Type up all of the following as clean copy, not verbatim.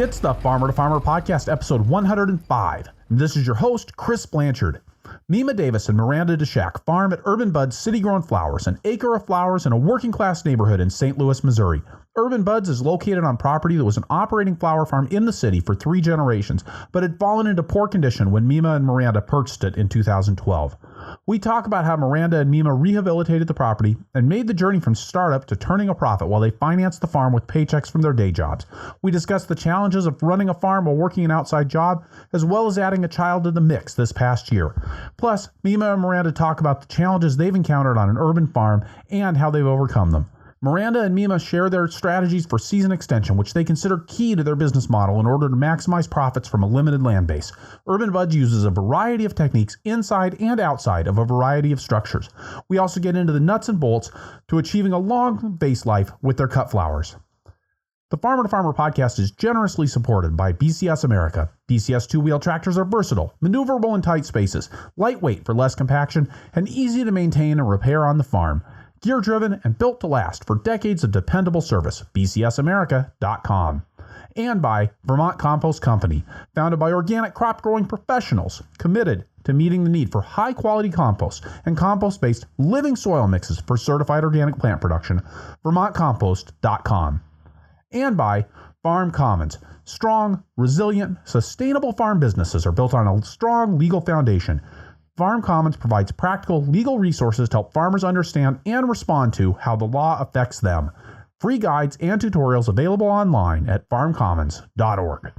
It's the Farmer to Farmer podcast, episode 105. This is your host, Chris Blanchard. Mima Davis and Miranda Duschak farm at Urban Buds City-Grown Flowers, an acre of flowers in a working-class neighborhood in St. Louis, Missouri. Urban Buds is located on property that was an operating flower farm in the city for 3 generations, but had fallen into poor condition when Mima and Miranda purchased it in 2012. We talk about how Miranda and Mimo rehabilitated the property and made the journey from startup to turning a profit while they financed the farm with paychecks from their day jobs. We discuss the challenges of running a farm while working an outside job, as well as adding a child to the mix this past year. Plus, Mimo and Miranda talk about the challenges they've encountered on an urban farm and how they've overcome them. Miranda and Mimo share their strategies for season extension, which they consider key to their business model in order to maximize profits from a limited land base. Urban Buds uses a variety of techniques inside and outside of a variety of structures. We also get into the nuts and bolts to achieving a long vase life with their cut flowers. The Farmer to Farmer podcast is generously supported by BCS America. BCS two-wheel tractors are versatile, maneuverable in tight spaces, lightweight for less compaction, and easy to maintain and repair on the farm. Gear-driven and built to last for decades of dependable service. BCSAmerica.com. And by Vermont Compost Company, founded by organic crop-growing professionals committed to meeting the need for high-quality compost and compost-based living soil mixes for certified organic plant production. VermontCompost.com. And by Farm Commons. Strong, resilient, sustainable farm businesses are built on a strong legal foundation. Farm Commons provides practical legal resources to help farmers understand and respond to how the law affects them. Free guides and tutorials available online at farmcommons.org.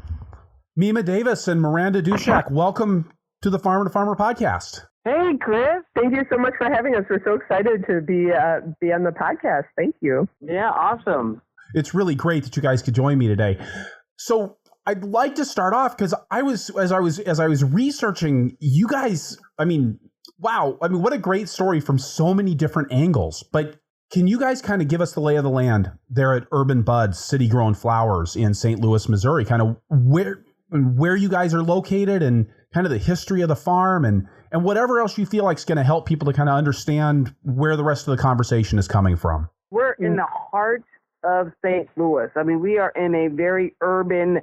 Mima Davis and Miranda Duschak, welcome to the Farmer to Farmer podcast. Hey, Chris. Thank you so much for having us. We're so excited to be on the podcast. Thank you. Yeah, awesome. It's really great that you guys could join me today. So I'd like to start off because as I was researching you guys, wow. What a great story from so many different angles. But can you guys kind of give us the lay of the land there at Urban Buds City Grown Flowers in St. Louis, Missouri, kind of where you guys are located and kind of the history of the farm and whatever else you feel like is going to help people to kind of understand where the rest of the conversation is coming from? We're in the heart of St. Louis. We are in a very urban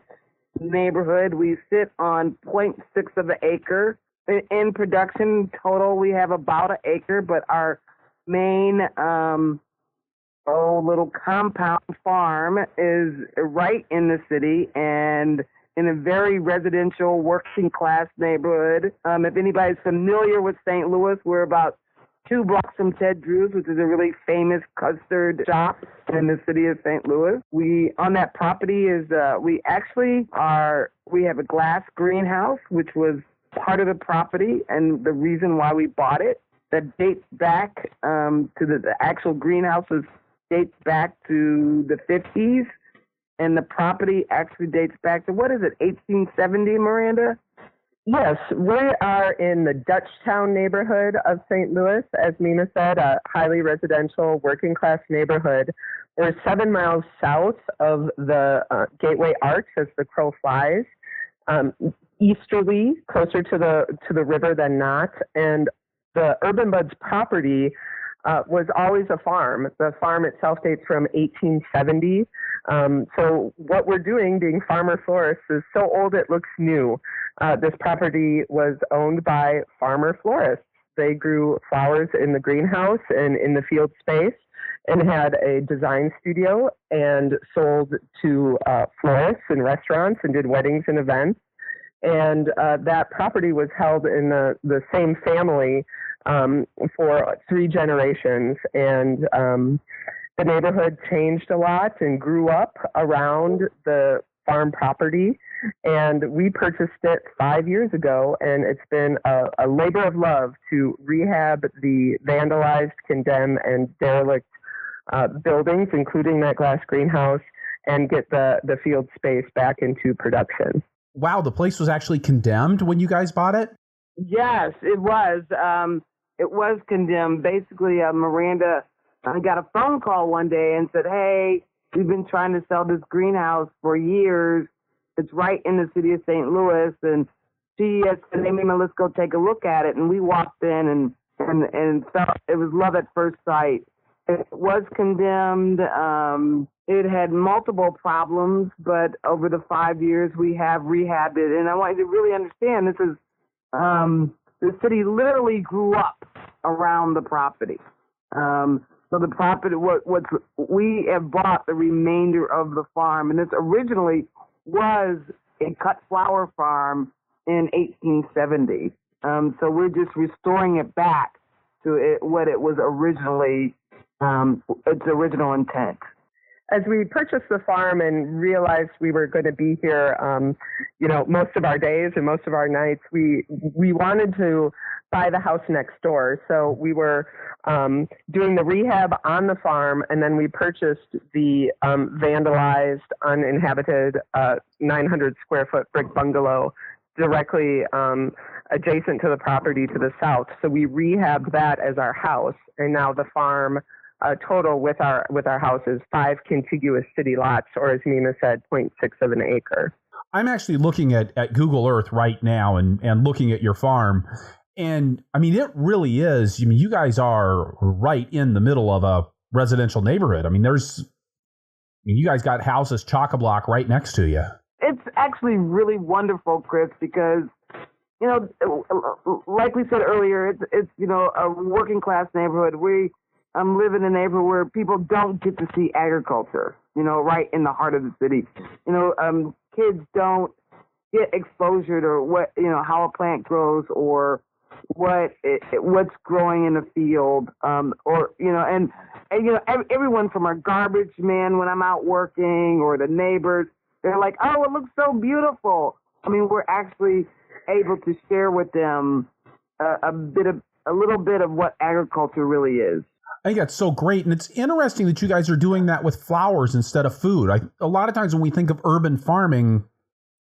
neighborhood. We sit on 0.6 of an acre. In production total, we have about an acre, but our main little compound farm is right in the city and in a very residential working class neighborhood. If anybody's familiar with St. Louis, we're about 2 blocks from Ted Drew's, which is a really famous custard shop in the city of St. Louis. On that property we have a glass greenhouse, which was part of the property, and the reason why we bought it, that dates back to the actual greenhouses dates back to the 50s, and the property actually dates back to, 1870, Miranda? Yes, we are in the Dutchtown neighborhood of St. Louis, as Mima said, a highly residential working-class neighborhood. We're 7 miles south of the Gateway Arch as the crow flies, easterly, closer to the river than not. And the Urban Buds property was always a farm. The farm itself dates from 1870. So what we're doing, being farmer florists, is so old it looks new. This property was owned by farmer florists. They grew flowers in the greenhouse and in the field space and had a design studio and sold to florists and restaurants and did weddings and events. And that property was held in the same family for 3 generations. And the neighborhood changed a lot and grew up around the farm property. And we purchased it 5 years ago, and it's been a labor of love to rehab the vandalized, condemned, and derelict buildings, including that glass greenhouse, and get the field space back into production. Wow, the place was actually condemned when you guys bought it? Yes, it was. It was condemned. Basically, Miranda got a phone call one day and said, "Hey, we've been trying to sell this greenhouse for years. It's right in the city of St. Louis." And she said, "Hey, Mima, let's go take a look at it." And we walked in and felt it was love at first sight. It was condemned. It had multiple problems, but over the 5 years we have rehabbed it. And I want you to really understand this is the city literally grew up around the property. So the property, we have bought the remainder of the farm, and this originally was a cut flower farm in 1870. So we're just restoring it back to what it was originally, its original intent. As we purchased the farm and realized we were going to be here, most of our days and most of our nights, we wanted to buy the house next door. So we were doing the rehab on the farm, and then we purchased the vandalized, uninhabited 900 square foot brick bungalow directly adjacent to the property to the south. So we rehabbed that as our house, and now the farm total with our house is 5 contiguous city lots, or as Mima said, 0.6 of an acre. I'm actually looking at Google Earth right now and looking at your farm. And I mean, it really is. I mean, you guys are right in the middle of a residential neighborhood. I mean, you guys got houses chock-a-block right next to you. It's actually really wonderful, Chris, because, like we said earlier, it's a working class neighborhood. We live in a neighborhood where people don't get to see agriculture, right in the heart of the city. Kids don't get exposure to how a plant grows or what's growing in the field, everyone from our garbage man when I'm out working or the neighbors, they're like, oh, it looks so beautiful. I mean, we're actually able to share with them a little bit of what agriculture really is. I think that's so great. And it's interesting that you guys are doing that with flowers instead of food. A lot of times when we think of urban farming,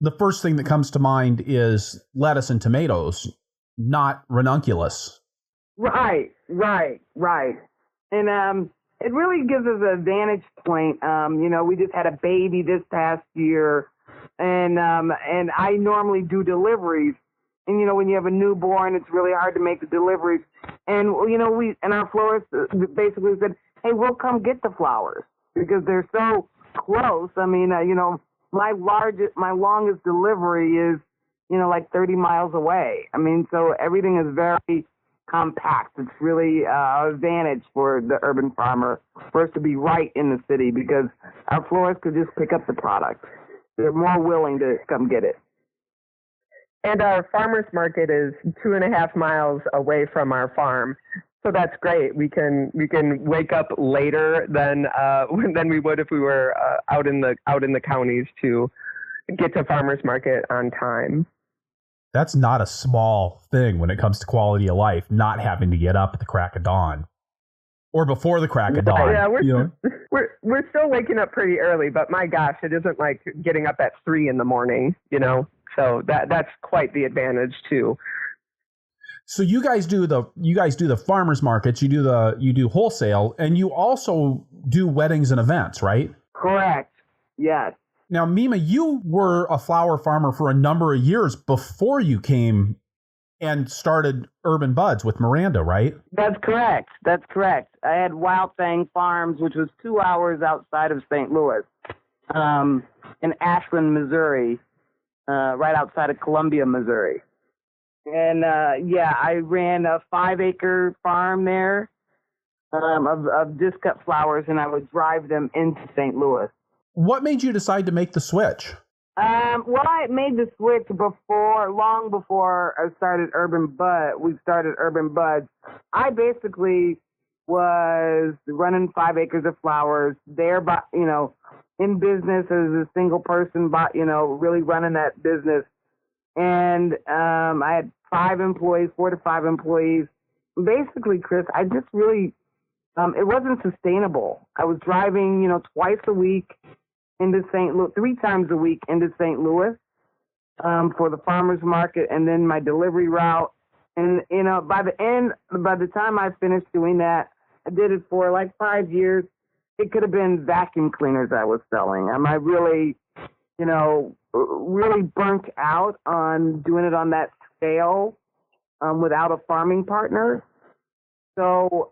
the first thing that comes to mind is lettuce and tomatoes, not ranunculus. Right. And it really gives us a vantage point. We just had a baby this past year, and I normally do deliveries. And, when you have a newborn, it's really hard to make the deliveries. And, our florist basically said, hey, we'll come get the flowers because they're so close. I mean, my longest delivery is, like 30 miles away. I mean, so everything is very compact. It's really an advantage for the urban farmer for us to be right in the city because our florists could just pick up the product. They're more willing to come get it. And our farmers market is 2.5 miles away from our farm, so that's great. We can wake up later than we would if we were out in the counties to get to farmers market on time. That's not a small thing when it comes to quality of life, not having to get up at the crack of dawn or before the crack of dawn. Yeah, we're still waking up pretty early, but my gosh, it isn't like getting up at 3 in the morning, So that's quite the advantage too. So you guys do the farmers markets, you do wholesale, and you also do weddings and events, right? Correct. Yes. Now, Mima, you were a flower farmer for a number of years before you came and started Urban Buds with Miranda, right? That's correct. I had Wild Thing Farms, which was 2 hours outside of St. Louis, in Ashland, Missouri. Right outside of Columbia, Missouri. And, I ran a 5-acre farm there of Duschack flowers, and I would drive them into St. Louis. What made you decide to make the switch? I made the switch long before I started we started Urban Buds. I basically was running 5 acres of flowers there, but, in business as a single person, but, really running that business. And I had 4 to 5 employees. Basically, Chris, I just really, it wasn't sustainable. I was driving, twice a week into St. Louis, 3 times a week into St. Louis for the farmer's market and then my delivery route. And, by the time I finished doing that, I did it for like 5 years. It could have been vacuum cleaners I was selling. I really, really burnt out on doing it on that scale without a farming partner. So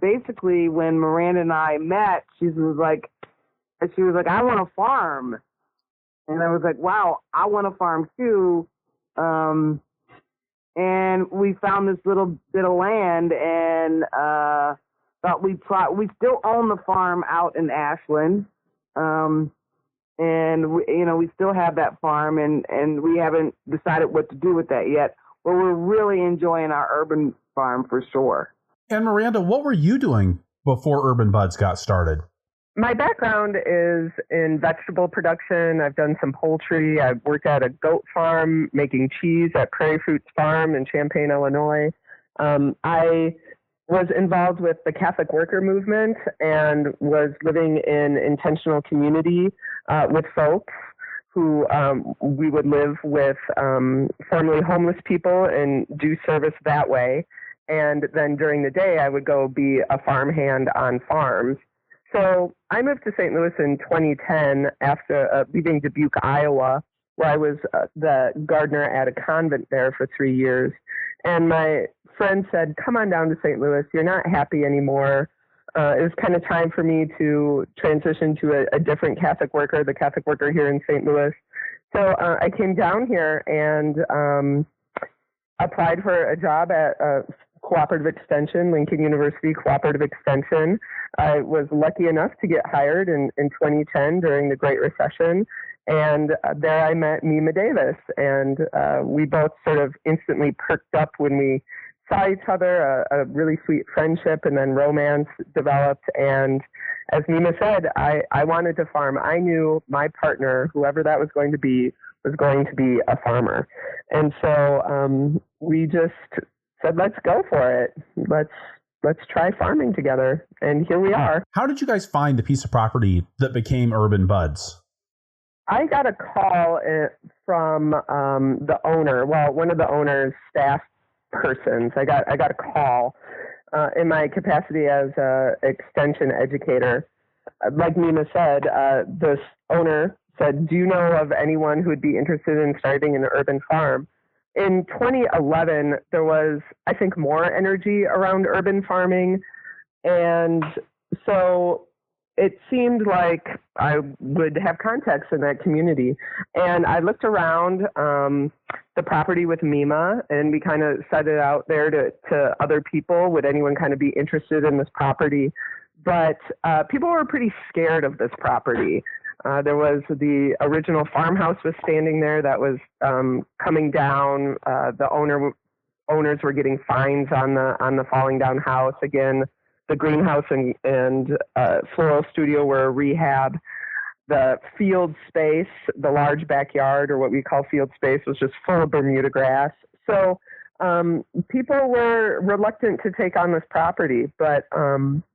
basically, when Miranda and I met, she was like, I want to farm. And I was like, wow, I want to farm too. And we found this little bit of land and thought we still own the farm out in Ashland. And we still have that farm and we haven't decided what to do with that yet. But we're really enjoying our urban farm for sure. And Miranda, what were you doing before Urban Buds got started? My background is in vegetable production. I've done some poultry. I've worked at a goat farm making cheese at Prairie Fruits Farm in Champaign, Illinois. I was involved with the Catholic worker movement and was living in intentional community with folks who we would live with formerly homeless people and do service that way. And then during the day, I would go be a farmhand on farms. So I moved to St. Louis in 2010 after leaving Dubuque, Iowa, where I was the gardener at a convent there for 3 years. And my friend said, come on down to St. Louis. You're not happy anymore. It was kind of time for me to transition to a different Catholic worker, the Catholic worker here in St. Louis. So I came down here and applied for a job at Cooperative Extension, Lincoln University Cooperative Extension. I was lucky enough to get hired in 2010 during the Great Recession. And there I met Mima Davis. And we both sort of instantly perked up when we saw each other, a really sweet friendship and then romance developed. And as Mima said, I wanted to farm. I knew my partner, whoever that was going to be a farmer. And so we just said, let's go for it. Let's try farming together. And here we are. How did you guys find the piece of property that became Urban Buds? I got a call from the owner, one of the owner's staff persons. I got a call in my capacity as an extension educator. Like Nina said, this owner said, do you know of anyone who would be interested in starting an urban farm? In 2011, there was, I think, more energy around urban farming. And so it seemed like I would have contacts in that community. And I looked around the property with Mima, and we kind of set it out there to other people. Would anyone kind of be interested in this property? But people were pretty scared of this property. There was the original farmhouse was standing there that was coming down. The owners were getting fines on the falling down house. Again, the greenhouse and floral studio were a rehab. The field space, the large backyard, or what we call field space, was just full of Bermuda grass. So people were reluctant to take on this property, but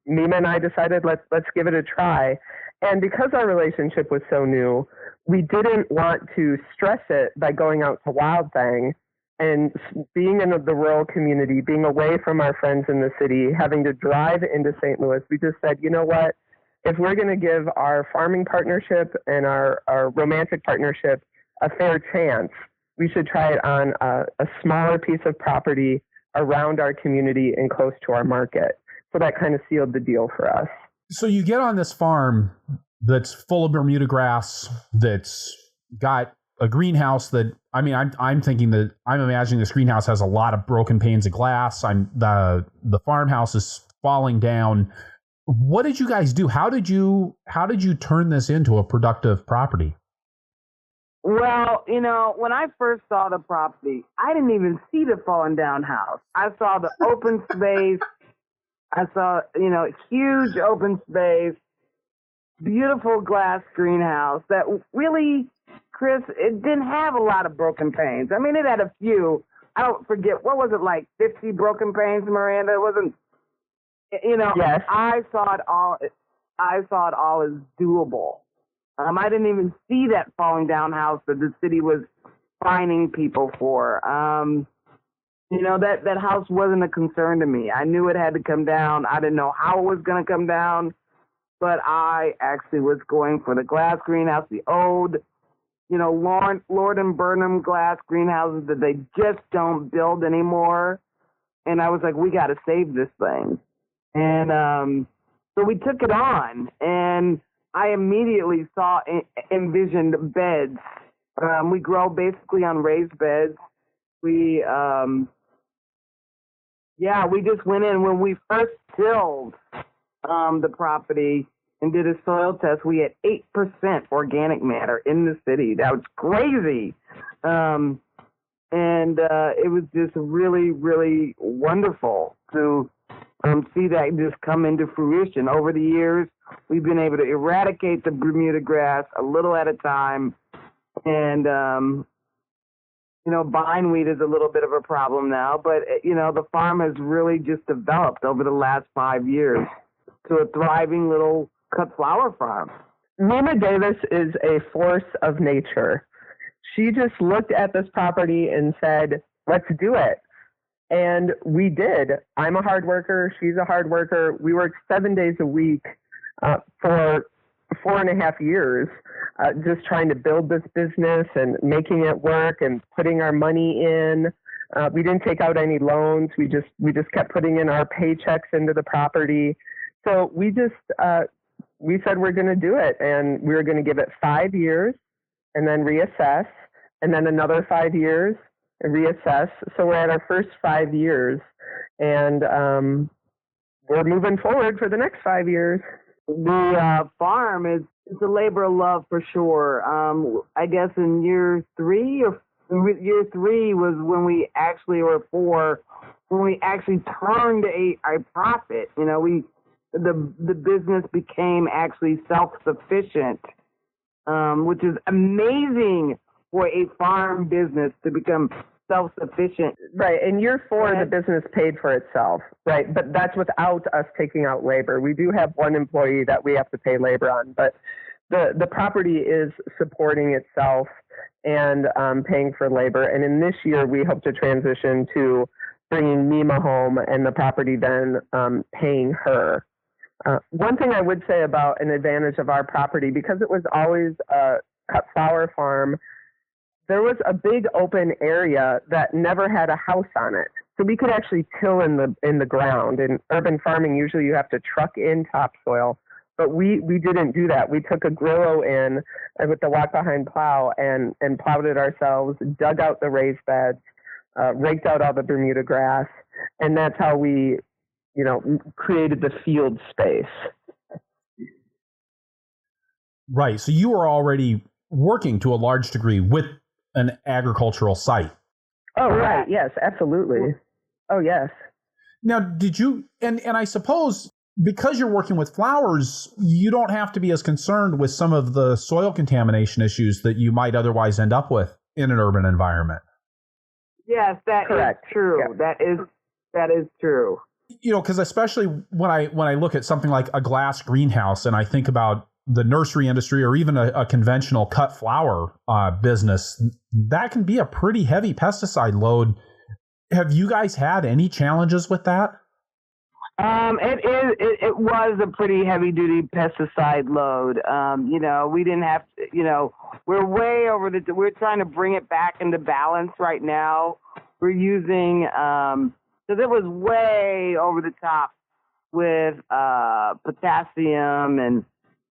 Mima and I decided let's give it a try. And because our relationship was so new, we didn't want to stress it by going out to Wild Thing and being in the rural community, being away from our friends in the city, having to drive into St. Louis. We just said, you know what? If we're going to give our farming partnership and our romantic partnership a fair chance, we should try it on a smaller piece of property around our community and close to our market. So that kind of sealed the deal for us. So you get on this farm that's full of Bermuda grass, that's got a greenhouse that, I mean, I'm imagining this greenhouse has a lot of broken panes of glass. The farmhouse is falling down. What did you guys do? How did you turn this into a productive property? Well, when I first saw the property, I didn't even see the fallen down house. I saw the open space. I saw, huge open space, beautiful glass greenhouse that really, Chris, it didn't have a lot of broken panes. I mean, it had a few. I don't forget, what was it, like 50 broken panes, Miranda? It wasn't, Yes. I saw it all as doable. I didn't even see that falling down house that the city was fining people for. That house wasn't a concern to me. I knew it had to come down. I didn't know how it was going to come down, but I actually was going for the glass greenhouse, the old, Lord and Burnham glass greenhouses that they just don't build anymore. and I was like, we got to save this thing. And so we took it on, and I immediately envisioned beds. We grow basically on raised beds. We just went in when we first tilled the property and did a soil test. We had 8% organic matter in the city. That was crazy. And it was just really, really wonderful to see that just come into fruition. Over the years, we've been able to eradicate the Bermuda grass a little at a time. And, bindweed is a little bit of a problem now, but, the farm has really just developed over the last 5 years to a thriving little cut flower farm. Mima Davis is a force of nature. She just looked at this property and said, let's do it. And we did. I'm a hard worker. She's a hard worker. We worked 7 days a week for 4.5 years, just trying to build this business and making it work and putting our money in. We didn't take out any loans. We just kept putting in our paychecks into the property. So we said we're going to do it, and we were going to give it 5 years and then reassess, and then another 5 years and reassess. So we're at our first 5 years, and we're moving forward for the next 5 years. The farm is a labor of love for sure. I guess in year three was when we actually, or 4, when we actually turned a profit. The business became actually self-sufficient, which is amazing for a farm business to become self-sufficient. Right. In year 4, the business paid for itself. Right. But that's without us taking out labor. We do have one employee that we have to pay labor on, but the property is supporting itself and paying for labor. And in this year, we hope to transition to bringing Mimo home and the property then paying her. One thing I would say about an advantage of our property, because it was always a cut flower farm, there was a big open area that never had a house on it. So we could actually till in the ground. In urban farming, usually you have to truck in topsoil, but we didn't do that. We took a Grillo in with the walk-behind plow and plowed it ourselves, dug out the raised beds, raked out all the Bermuda grass, and that's how we, created the field space. Right. So you were already working to a large degree with an agricultural site. Oh, right. Yes, absolutely. Oh, yes. Now, did you, and I suppose because you're working with flowers, you don't have to be as concerned with some of the soil contamination issues that you might otherwise end up with in an urban environment. Yes, that Correct. Is true. Yeah. That is true. Because especially when I look at something like a glass greenhouse and I think about the nursery industry or even a conventional cut flower business, that can be a pretty heavy pesticide load. Have you guys had any challenges with that? It was a pretty heavy duty pesticide load. We didn't have to, we're way over we're trying to bring it back into balance right now. We're using, because it was way over the top with potassium and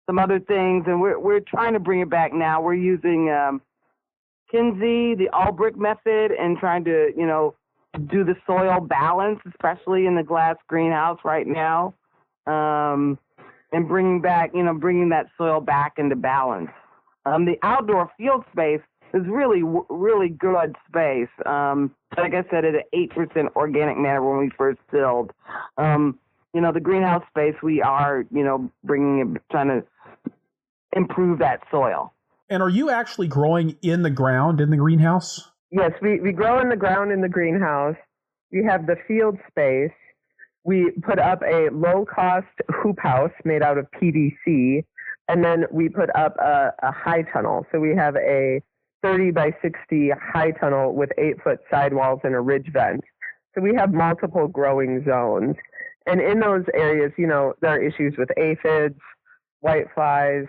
some other things, and we're trying to bring it back now. We're using Kinsey, the Albrecht method, and trying to, do the soil balance, especially in the glass greenhouse right now, and bringing that soil back into balance. The outdoor field space is really, really good space. Like I said, at 8% organic matter when we first tilled. The greenhouse space, we are, trying to improve that soil. And are you actually growing in the ground in the greenhouse? Yes, we grow in the ground in the greenhouse. We have the field space. We put up a low-cost hoop house made out of PVC, and then we put up a high tunnel. So we have a 30 by 60 high tunnel with 8-foot sidewalls and a ridge vent. So we have multiple growing zones. And in those areas, there are issues with aphids, whiteflies,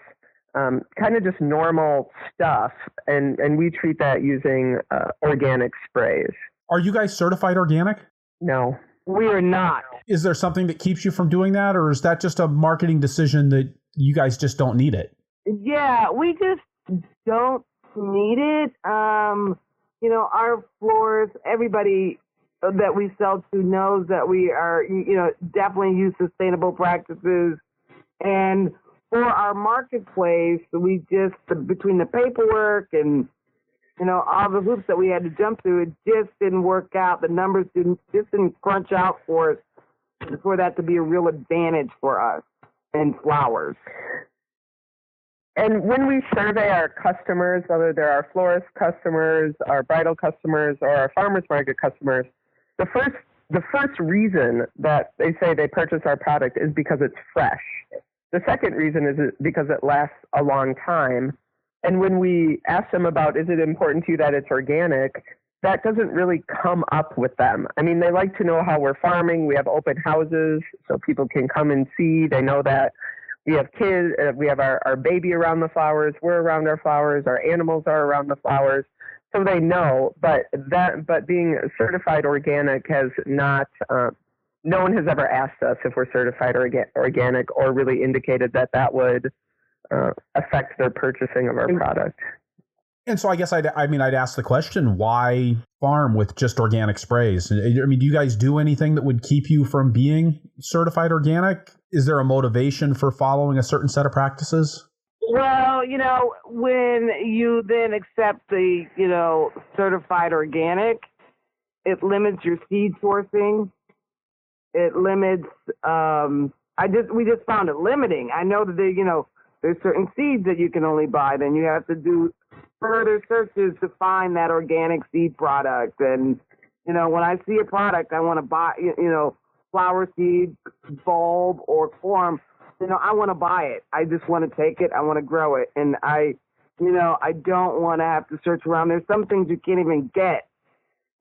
kind of just normal stuff. And we treat that using organic sprays. Are you guys certified organic? No. We are not. Is there something that keeps you from doing that, or is that just a marketing decision that you guys just don't need it? Yeah, we just don't need it. Our floors, everybody that we sell to knows that we are, definitely use sustainable practices. And for our marketplace, we just, between the paperwork and, all the hoops that we had to jump through, it just didn't work out. The numbers didn't crunch out for us for that to be a real advantage for us in flowers. And when we survey our customers, whether they're our florist customers, our bridal customers, or our farmers market customers, the first reason that they say they purchase our product is because it's fresh. The second reason is because it lasts a long time. And when we ask them about, is it important to you that it's organic, that doesn't really come up with them. I mean, they like to know how we're farming. We have open houses so people can come and see. They know that we have kids, we have our baby around the flowers, we're around our flowers, our animals are around the flowers. So they know, but being certified organic has not, no one has ever asked us if we're certified organic or really indicated that would affect their purchasing of our product. And so I guess I'd ask the question, why farm with just organic sprays? I mean, do you guys do anything that would keep you from being certified organic? Is there a motivation for following a certain set of practices? Well, when you then accept the, certified organic, it limits your seed sourcing. It limits, we just found it limiting. I know that there's certain seeds that you can only buy. Then you have to do further searches to find that organic seed product. And, when I see a product, I want to buy, flower seed, bulb, or form, I want to buy it. I just want to take it. I want to grow it. And I don't want to have to search around. There's some things you can't even get.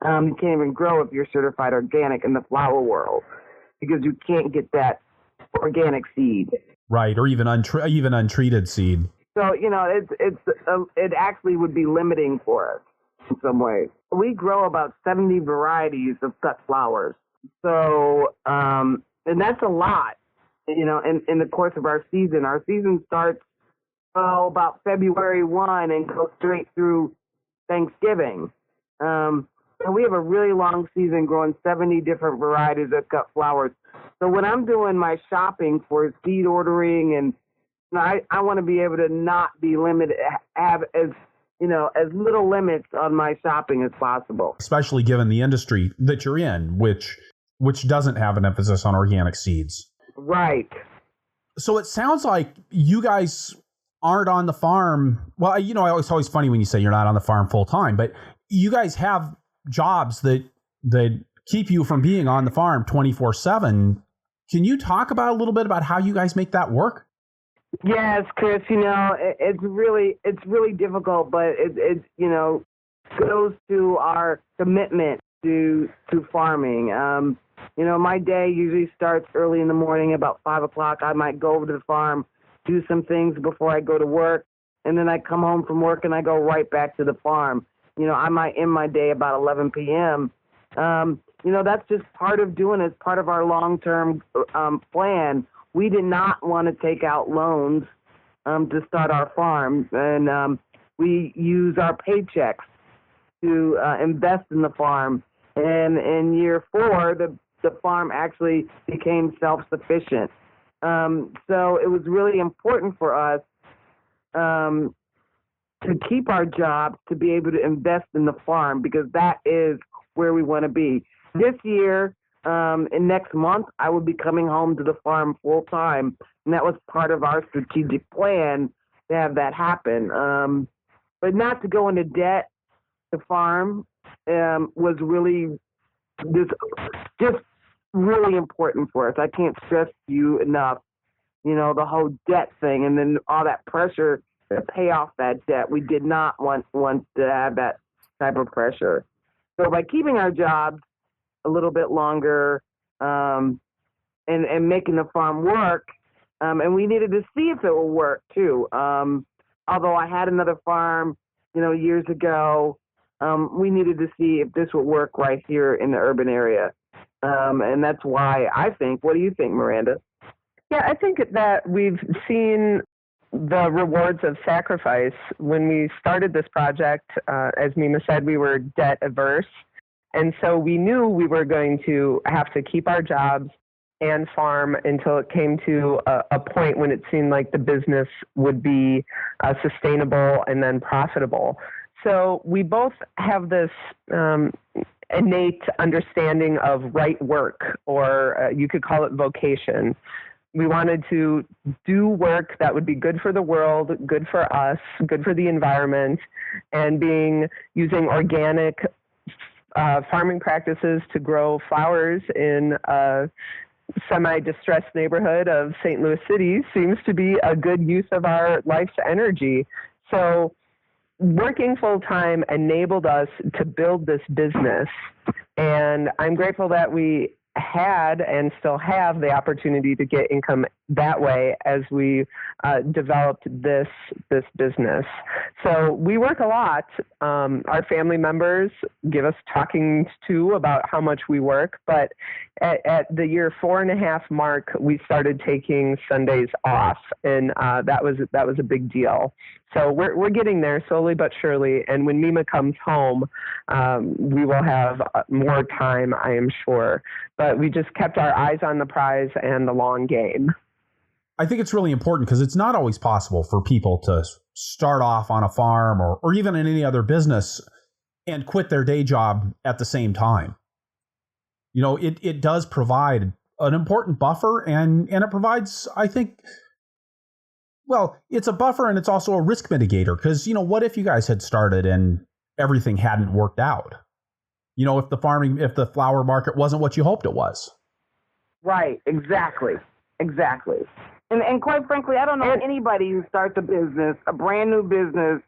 You can't even grow if you're certified organic in the flower world because you can't get that organic seed. Right, or even untreated seed. So, it actually would be limiting for us in some ways. We grow about 70 varieties of cut flowers. So, and that's a lot, in the course of our season. Our season starts, about February 1 and goes straight through Thanksgiving. And we have a really long season growing 70 different varieties of cut flowers. So when I'm doing my shopping for seed ordering, and I want to be able to not be limited, have as little limits on my shopping as possible. Especially given the industry that you're in, which doesn't have an emphasis on organic seeds. Right. So it sounds like you guys aren't on the farm. Well, it's always funny when you say you're not on the farm full time, but you guys have jobs that keep you from being on the farm 24/7. Can you talk about a little bit about how you guys make that work? Yes, Chris, it's really difficult, but it goes to our commitment to farming. My day usually starts early in the morning, about 5 o'clock. I might go over to the farm, do some things before I go to work, and then I come home from work and I go right back to the farm. I might end my day about 11 p.m. That's just part of doing it. It's part of our long-term plan. We did not want to take out loans to start our farm, and we use our paychecks to invest in the farm. And in year 4, the farm actually became self-sufficient. So it was really important for us to keep our jobs, to be able to invest in the farm, because that is where we want to be. This year, and next month, I will be coming home to the farm full time, and that was part of our strategic plan to have that happen. But not to go into debt to farm was really just really important for us. I can't stress to you enough, the whole debt thing, and then all that pressure to pay off that debt. We did not want to have that type of pressure. So by keeping our jobs a little bit longer and making the farm work, and we needed to see if it will work too. Although I had another farm, years ago, we needed to see if this would work right here in the urban area. And that's why I think, what do you think, Miranda? Yeah, I think that we've seen the rewards of sacrifice. When we started this project, as Mima said, we were debt averse. And so we knew we were going to have to keep our jobs and farm until it came to a point when it seemed like the business would be sustainable and then profitable. So we both have this innate understanding of right work, or you could call it vocation. We wanted to do work that would be good for the world, good for us, good for the environment, and using organic farming practices to grow flowers in a semi-distressed neighborhood of St. Louis City seems to be a good use of our life's energy. So working full-time enabled us to build this business, and I'm grateful that we had and still have the opportunity to get income that way as we developed this business. So we work a lot. Our family members give us talking to about how much we work, but at the year 4.5 mark, we started taking Sundays off, and that was a big deal. So we're getting there slowly but surely, and when Mima comes home, we will have more time, I am sure. But we just kept our eyes on the prize and the long game. I think it's really important because it's not always possible for people to start off on a farm or even in any other business and quit their day job at the same time. You know, it does provide an important buffer, and it provides, I think, well, it's a buffer and it's also a risk mitigator because, you know, what if you guys had started and everything hadn't worked out? You know, if the flower market wasn't what you hoped it was. Right, exactly. And quite frankly, I don't know anybody who starts a business, a brand new business,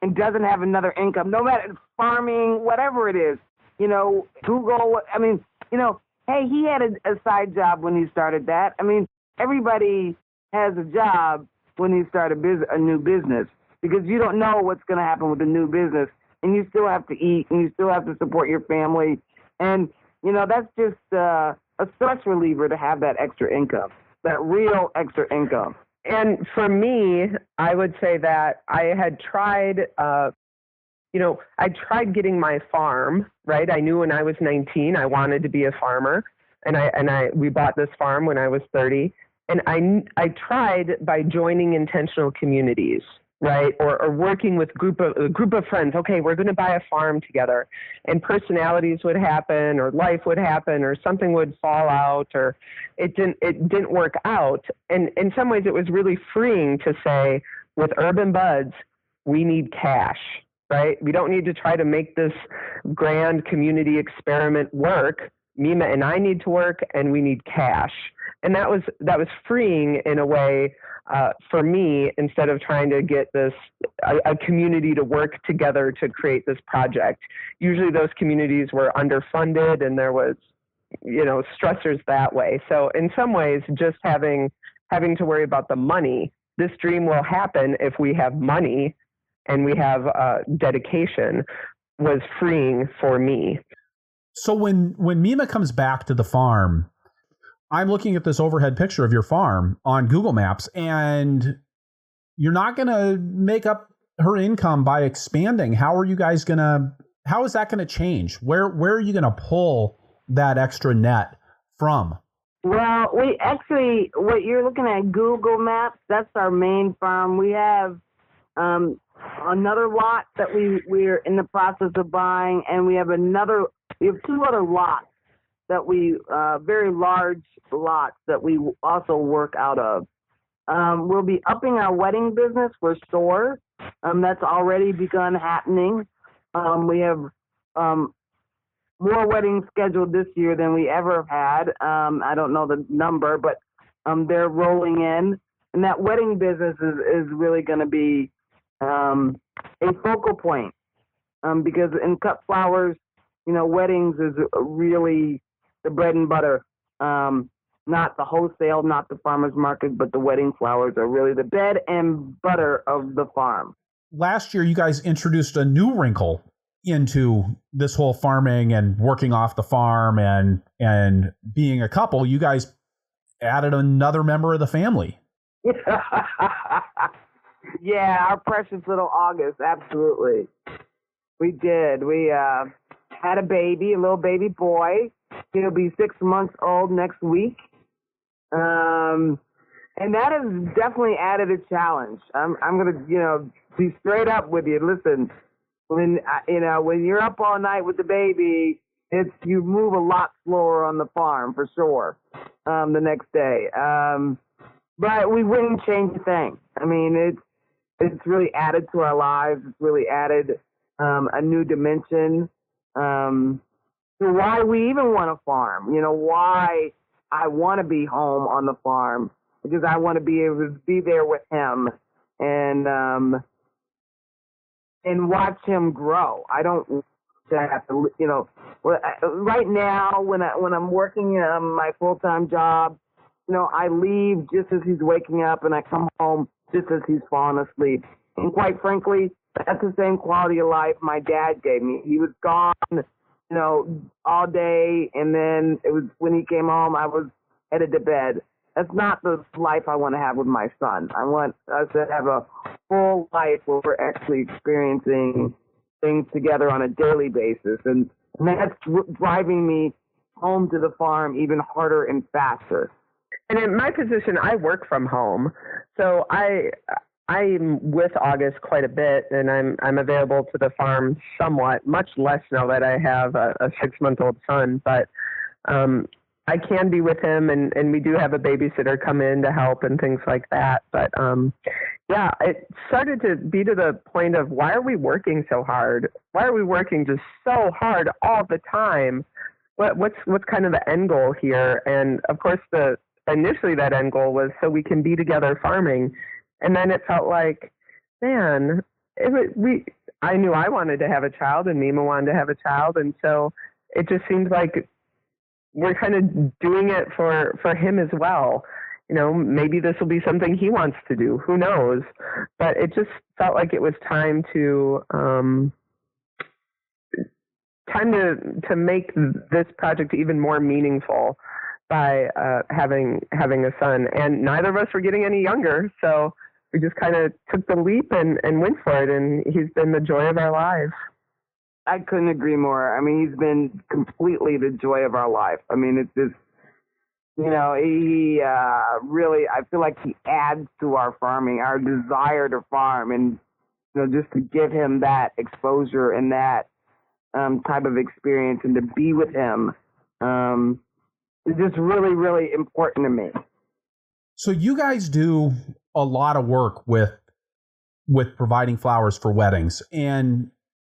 and doesn't have another income, no matter farming, whatever it is. You know, Google, I mean, you know, hey, he had a side job when he started that. I mean, everybody has a job when you start a new business, because you don't know what's going to happen with a new business, and you still have to eat, and you still have to support your family. And, you know, that's just a stress reliever to have that extra income. That real extra income. And for me, I would say that I had tried, I tried getting my farm, right? I knew when I was 19, I wanted to be a farmer. We bought this farm when I was 30. And I tried by joining intentional communities, right? Or working with a group of friends. Okay, we're going to buy a farm together, and personalities would happen, or life would happen, or something would fall out, or it didn't work out. And in some ways, it was really freeing to say, with Urban Buds, we need cash, right? We don't need to try to make this grand community experiment work. Mima and I need to work, and we need cash. And that was freeing in a way for me, instead of trying to get a community to work together to create this project. Usually those communities were underfunded, and there was, you know, stressors that way. So in some ways, just having to worry about the money, this dream will happen if we have money and we have dedication, was freeing for me. So when Mima comes back to the farm, I'm looking at this overhead picture of your farm on Google Maps, and you're not going to make up her income by expanding. How is that going to change? Where are you going to pull that extra net from? Well, we actually, what you're looking at Google Maps, that's our main farm. We have another lot that we're in the process of buying, and we have 2 other lots that very large lots that we also work out of. We'll be upping our wedding business for sure. That's already begun happening. We have more weddings scheduled this year than we ever have had. I don't know the number, but they're rolling in. And that wedding business is really going to be a focal point, because in cut flowers, you know, weddings is really the bread and butter, not the wholesale, not the farmer's market, but the wedding flowers are really the bread and butter of the farm. Last year, you guys introduced a new wrinkle into this whole farming and working off the farm and being a couple, you guys added another member of the family. Yeah, our precious little August, absolutely. We did. We had a baby, a little baby boy. He'll be 6 months old next week. And that has definitely added a challenge. I'm going to, be straight up with you. Listen, when you're up all night with the baby, you move a lot slower on the farm for sure. The next day. But we wouldn't change a thing. I mean, it's really added to our lives. It's really added a new dimension to why we even want to farm. Why I want to be home on the farm, because I want to be able to be there with him and watch him grow. I don't have to, right now when I'm working my full-time job, I leave just as he's waking up and I come home just as he's falling asleep. And quite frankly, that's the same quality of life my dad gave me. He was gone, all day, and then it was when he came home, I was headed to bed. That's not the life I want to have with my son. I want us to have a full life where we're actually experiencing things together on a daily basis. And that's driving me home to the farm even harder and faster. And in my position, I work from home, so I'm with August quite a bit, and I'm available to the farm somewhat, much less now that I have a 6-month-old son. But I can be with him, and we do have a babysitter come in to help and things like that. But yeah, it started to be to the point of, why are we working so hard? Why are we working just so hard all the time? What's kind of the end goal here? And of course, initially that end goal was so we can be together farming. And then it felt like, man, I knew I wanted to have a child and Mimo wanted to have a child. And so it just seemed like we're kind of doing it for him as well. Maybe this will be something he wants to do. Who knows? But it just felt like it was time to make this project even more meaningful by having a son. And neither of us were getting any younger, so we just kind of took the leap and went for it, and he's been the joy of our lives. I couldn't agree more. I mean, he's been completely the joy of our life. I mean, it's just, he really, I feel like he adds to our farming, our desire to farm, and, just to give him that exposure and that type of experience and to be with him is just really, really important to me. So you guys do a lot of work with providing flowers for weddings. And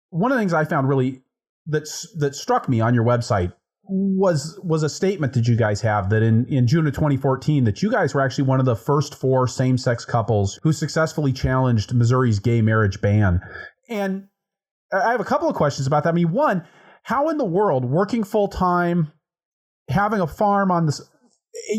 one of the things I found really that struck me on your website was a statement that you guys have that in June of 2014, that you guys were actually one of the first 4 same-sex couples who successfully challenged Missouri's gay marriage ban. And I have a couple of questions about that. I mean, one, how in the world, working full-time, having a farm on this,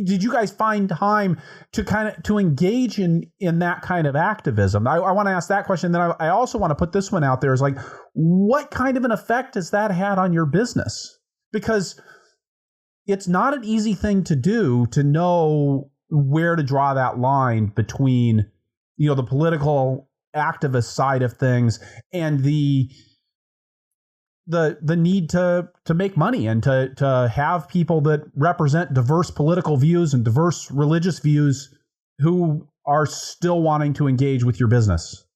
did you guys find time to engage in that kind of activism? I want to ask that question. Then I also want to put this one out there, is like, what kind of an effect has that had on your business? Because it's not an easy thing to do, to know where to draw that line between, the political activist side of things and the need to make money and to have people that represent diverse political views and diverse religious views who are still wanting to engage with your business.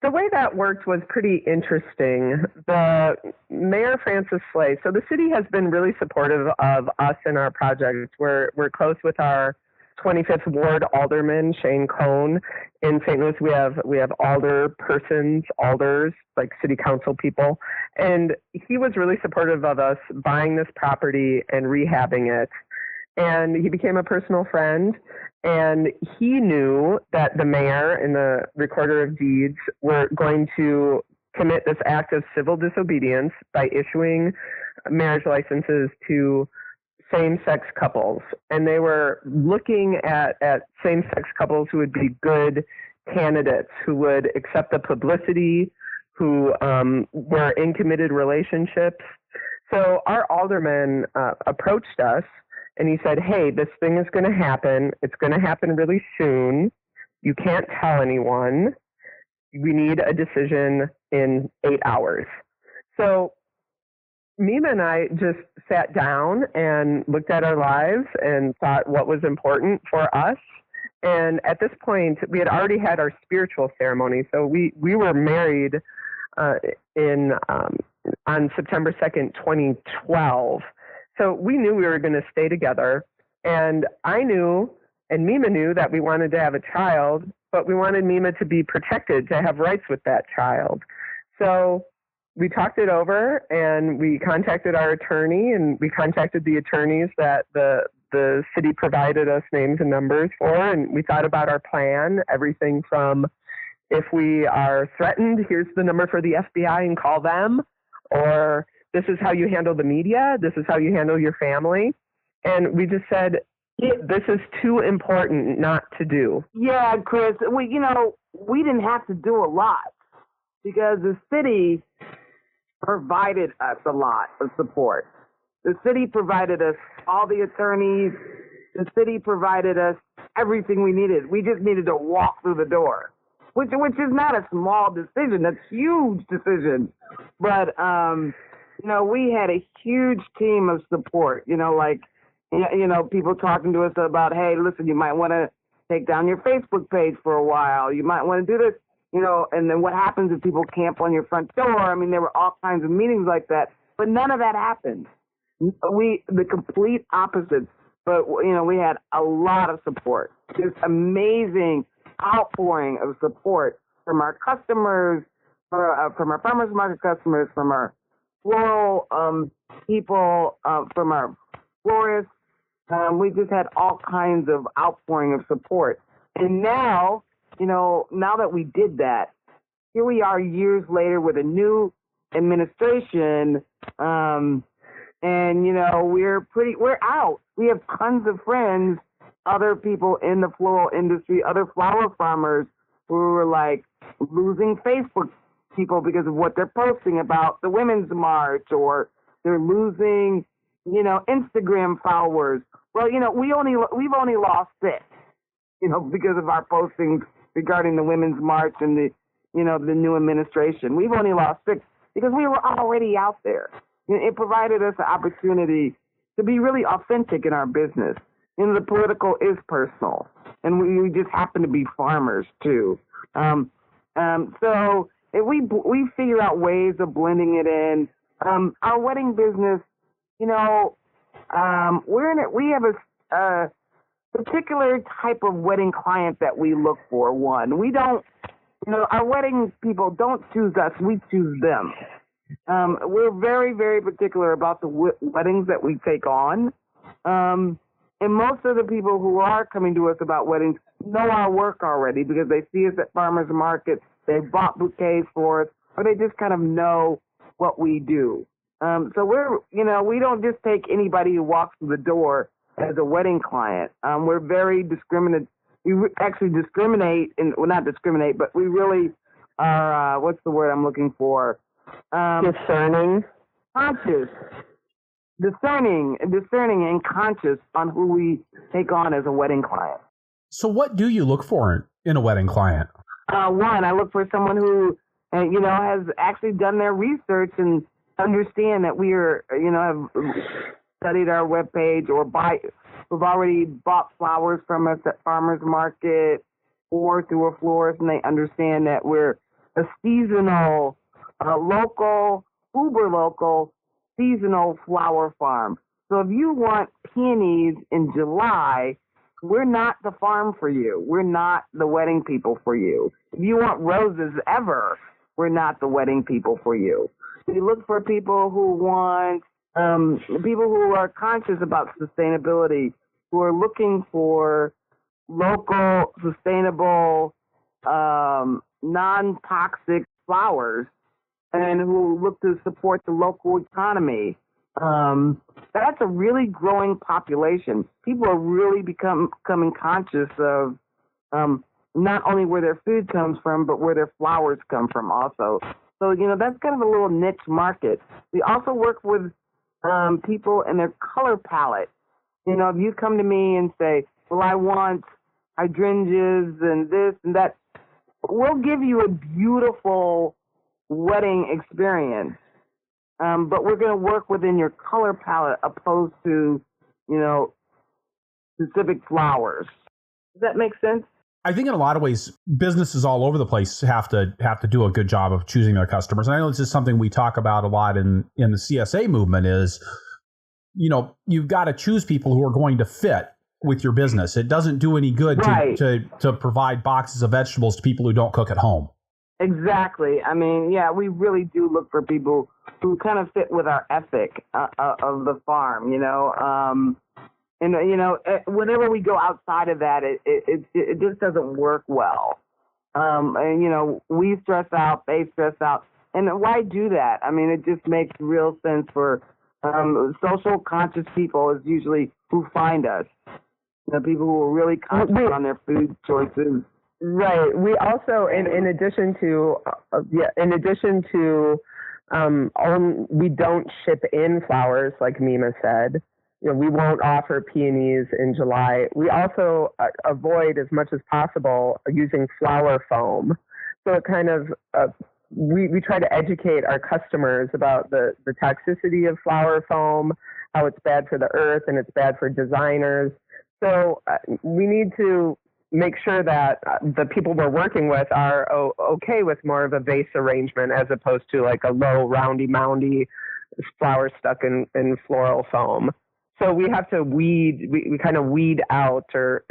The way that worked was pretty interesting. The Mayor Francis Slay, so the city has been really supportive of us and our project. We're close with our 25th Ward Alderman, Shane Cohn. In St. Louis, we have alders, like city council people. And he was really supportive of us buying this property and rehabbing it. And he became a personal friend. And he knew that the mayor and the recorder of deeds were going to commit this act of civil disobedience by issuing marriage licenses to same-sex couples. And they were looking at same-sex couples who would be good candidates, who would accept the publicity, who were in committed relationships. So our alderman approached us and he said, hey, this thing is going to happen. It's going to happen really soon. You can't tell anyone. We need a decision in 8 hours. So Mima and I just sat down and looked at our lives and thought what was important for us. And at this point, we had already had our spiritual ceremony. So we were married on September 2nd, 2012. So we knew we were going to stay together. And I knew, and Mima knew, that we wanted to have a child, but we wanted Mima to be protected, to have rights with that child. So we talked it over and we contacted our attorney, and we contacted the attorneys that the city provided us names and numbers for. And we thought about our plan, everything from, if we are threatened, here's the number for the FBI and call them, or this is how you handle the media, this is how you handle your family. And we just said, this is too important not to do. Yeah, Chris, we didn't have to do a lot because the city provided us a lot of support. The city provided us all the attorneys. The city provided us everything we needed. We just needed to walk through the door, which is not a small decision. That's a huge decision. But, we had a huge team of support, people talking to us about, hey, listen, you might want to take down your Facebook page for a while. You might want to do this, and then what happens if people camp on your front door? I mean, there were all kinds of meetings like that, but none of that happened. The complete opposite. But, we had a lot of support, just amazing outpouring of support from our customers, from our farmers market customers, from our floral people, from our florists. We just had all kinds of outpouring of support. And now, now that we did that, here we are years later with a new administration, and, we're out. We have tons of friends, other people in the floral industry, other flower farmers who were like losing Facebook people because of what they're posting about the Women's March, or they're losing, Instagram followers. Well, we've only lost 6, because of our postings regarding the Women's March and the new administration. We've only lost 6 because we were already out there. It provided us an opportunity to be really authentic in our business. The political is personal, and we just happen to be farmers too. So if we figure out ways of blending it in. Our wedding business, we're in it. We have a particular type of wedding client that we look for. One, we don't, our wedding people don't choose us; we choose them. We're very, very particular about the weddings that we take on. And most of the people who are coming to us about weddings know our work already because they see us at farmers markets, they've bought bouquets for us, or they just kind of know what we do. So we don't just take anybody who walks through the door as a wedding client. We're very discriminate. We actually discriminate, not discriminate, but we really are, what's the word I'm looking for? Discerning. Conscious. Discerning and conscious on who we take on as a wedding client. So what do you look for in a wedding client? One, I look for someone who, has actually done their research and understand that we are, have studied our webpage or we've already bought flowers from us at farmers market or through a florist, and they understand that we're a seasonal, local, uber local, seasonal flower farm. So if you want peonies in July, we're not the farm for you. We're not the wedding people for you. If you want roses ever, we're not the wedding people for you. We look for people who want, people who are conscious about sustainability, who are looking for local, sustainable, non-toxic flowers, and who look to support the local economy. That's a really growing population. People are really becoming conscious of not only where their food comes from, but where their flowers come from also. So, that's kind of a little niche market. We also work with people and their color palette. If you come to me and say, well, I want hydrangeas and this and that, we'll give you a beautiful wedding experience. But we're going to work within your color palette opposed to, specific flowers. Does that make sense? I think in a lot of ways, businesses all over the place have to do a good job of choosing their customers. And I know this is something we talk about a lot in the CSA movement is, you've got to choose people who are going to fit with your business. It doesn't do any good to provide boxes of vegetables to people who don't cook at home. Exactly. I mean, yeah, we really do look for people who kind of fit with our ethic of the farm, And, whenever we go outside of that, it just doesn't work well. And, we stress out, they stress out. And why do that? I mean, it just makes real sense for social conscious people is usually who find us. People who are really conscious on their food choices. Right. We also, in addition to, we don't ship in flowers, like Mima said. We won't offer peonies in July. We also avoid as much as possible using flower foam. So it kind of, we try to educate our customers about the toxicity of flower foam, how it's bad for the earth and it's bad for designers. So we need to make sure that the people we're working with are okay with more of a vase arrangement as opposed to like a low, roundy-moundy flower stuck in floral foam. So we have to we kind of weed out, or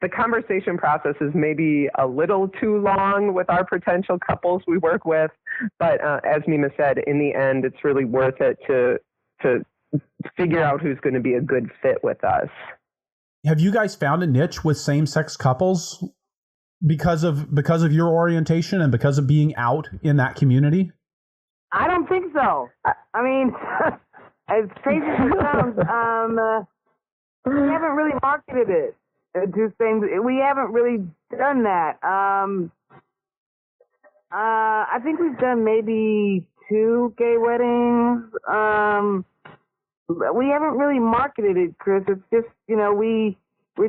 the conversation process is maybe a little too long with our potential couples we work with. But as Mima said, in the end, it's really worth it to figure out who's going to be a good fit with us. Have you guys found a niche with same-sex couples because of your orientation and because of being out in that community? I don't think so. I mean, as crazy as it sounds, we haven't really marketed it to things. We haven't really done that. I think we've done maybe 2 gay weddings. We haven't really marketed it, Chris. It's just, we're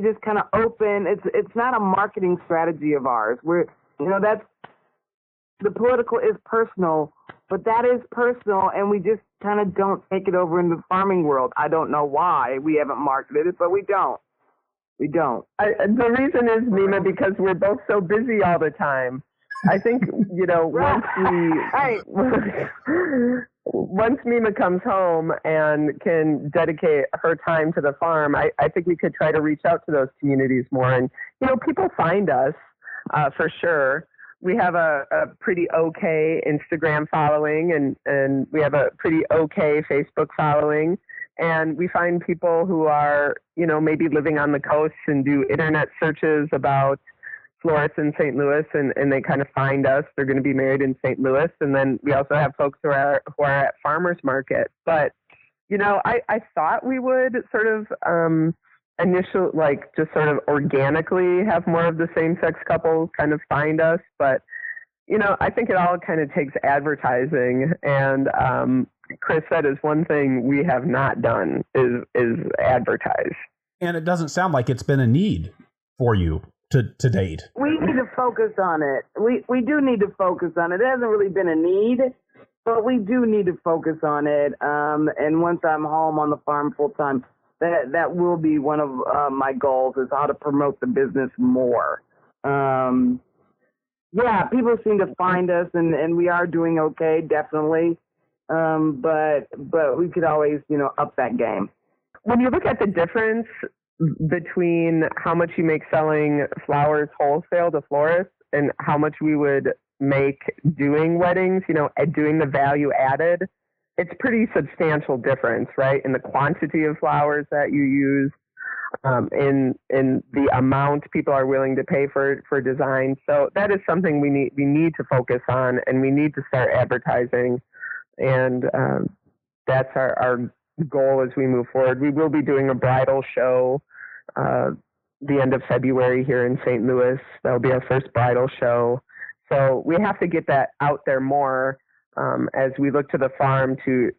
just kind of open. It's not a marketing strategy of ours. That's the political is personal, but that is personal, and we just kind of don't take it over into the farming world. I don't know why we haven't marketed it, but we don't. We don't. The reason is, Mima, because we're both so busy all the time. I think, once Mima comes home and can dedicate her time to the farm, I think we could try to reach out to those communities more. And, people find us for sure. We have a pretty okay Instagram following, and we have a pretty okay Facebook following. And we find people who are, maybe living on the coast and do internet searches about florists in St. Louis, and they kind of find us. They're going to be married in St. Louis. And then we also have folks who are at farmers market. But, I thought we would sort of just sort of organically have more of the same-sex couples kind of find us. But, I think it all kind of takes advertising. And Chris said is one thing we have not done is advertise. And it doesn't sound like it's been a need for you to date. We need to focus on it. We do need to focus on it. It hasn't really been a need, but we do need to focus on it. And once I'm home on the farm full time, that will be one of my goals, is how to promote the business more. People seem to find us, and we are doing okay, definitely. But we could always, up that game. When you look at the difference between how much you make selling flowers wholesale to florists and how much we would make doing weddings, doing the value added, it's pretty substantial difference, right? In the quantity of flowers that you use, in the amount people are willing to pay for design. So that is something we need to focus on, and we need to start advertising. And that's our goal as we move forward. We will be doing a bridal show the end of February here in St. Louis. That'll be our first bridal show. So we have to get that out there more as we look to the farm to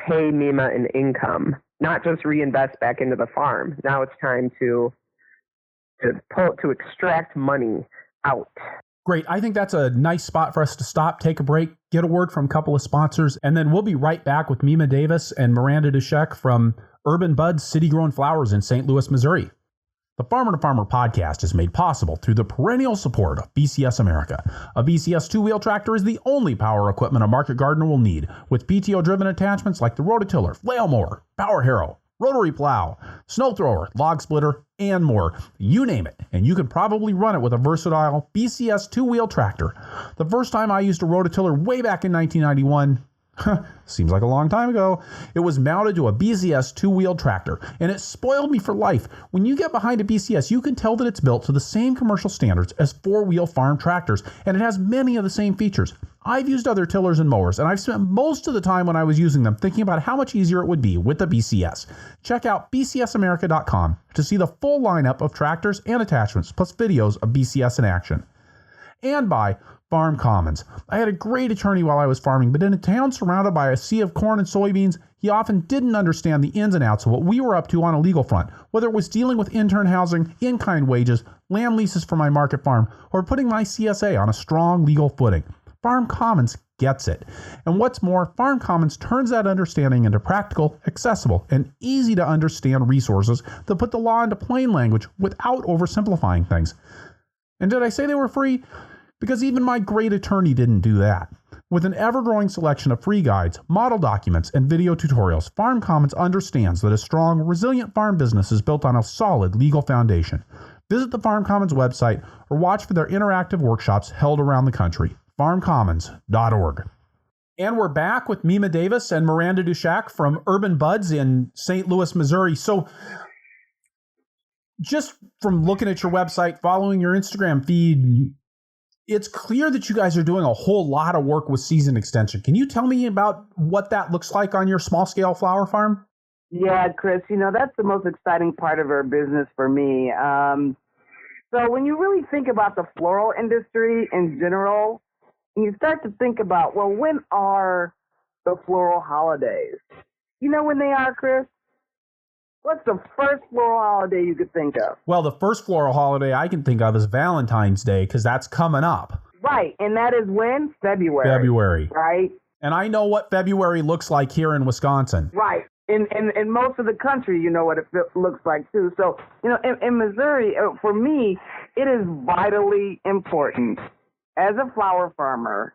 pay Mima an income, not just reinvest back into the farm. Now it's time to extract money out. Great. I think that's a nice spot for us to stop, take a break, get a word from a couple of sponsors, and then we'll be right back with Mima Davis and Miranda Duschak from Urban Buds City Grown Flowers in St. Louis, Missouri. The Farmer to Farmer podcast is made possible through the perennial support of BCS America. A BCS two-wheel tractor is the only power equipment a market gardener will need, with PTO-driven attachments like the rototiller, flail mower, power harrow, rotary plow, snow thrower, log splitter, and more. You name it, and you could probably run it with a versatile BCS two-wheel tractor. The first time I used a rototiller way back in 1991, seems like a long time ago, it was mounted to a BCS two-wheel tractor, and it spoiled me for life. When you get behind a BCS, you can tell that it's built to the same commercial standards as four-wheel farm tractors, and it has many of the same features. I've used other tillers and mowers, and I've spent most of the time when I was using them thinking about how much easier it would be with the BCS. Check out bcsamerica.com to see the full lineup of tractors and attachments, plus videos of BCS in action. And by Farm Commons. I had a great attorney while I was farming, but in a town surrounded by a sea of corn and soybeans, he often didn't understand the ins and outs of what we were up to on a legal front, whether it was dealing with intern housing, in-kind wages, land leases for my market farm, or putting my CSA on a strong legal footing. Farm Commons gets it. And what's more, Farm Commons turns that understanding into practical, accessible, and easy to understand resources that put the law into plain language without oversimplifying things. And did I say they were free? Because even my great attorney didn't do that. With an ever-growing selection of free guides, model documents, and video tutorials, Farm Commons understands that a strong, resilient farm business is built on a solid legal foundation. Visit the Farm Commons website or watch for their interactive workshops held around the country. farmcommons.org. And we're back with Mima Davis and Miranda Duschak from Urban Buds in St. Louis, Missouri. So just from looking at your website, following your Instagram feed, it's clear that you guys are doing a whole lot of work with season extension. Can you tell me about what that looks like on your small-scale flower farm? Yeah, Chris, that's the most exciting part of our business for me. So when you really think about the floral industry in general, you start to think about, well, when are the floral holidays? You know when they are, Chris? What's the first floral holiday you could think of? Well, the first floral holiday I can think of is Valentine's Day, because that's coming up. Right, and that is when? February. Right? And I know what February looks like here in Wisconsin. Right. In most of the country, you know what it looks like, too. So, in Missouri, for me, it is vitally important as a flower farmer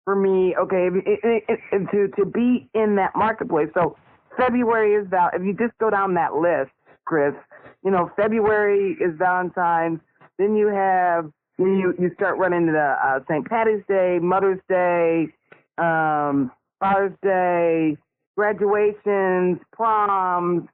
for me, okay, to be in that marketplace. So February is if you just go down that list, Chris, February is Valentine's. Then you start running into St. Patty's Day, Mother's Day, Father's Day, graduations, proms,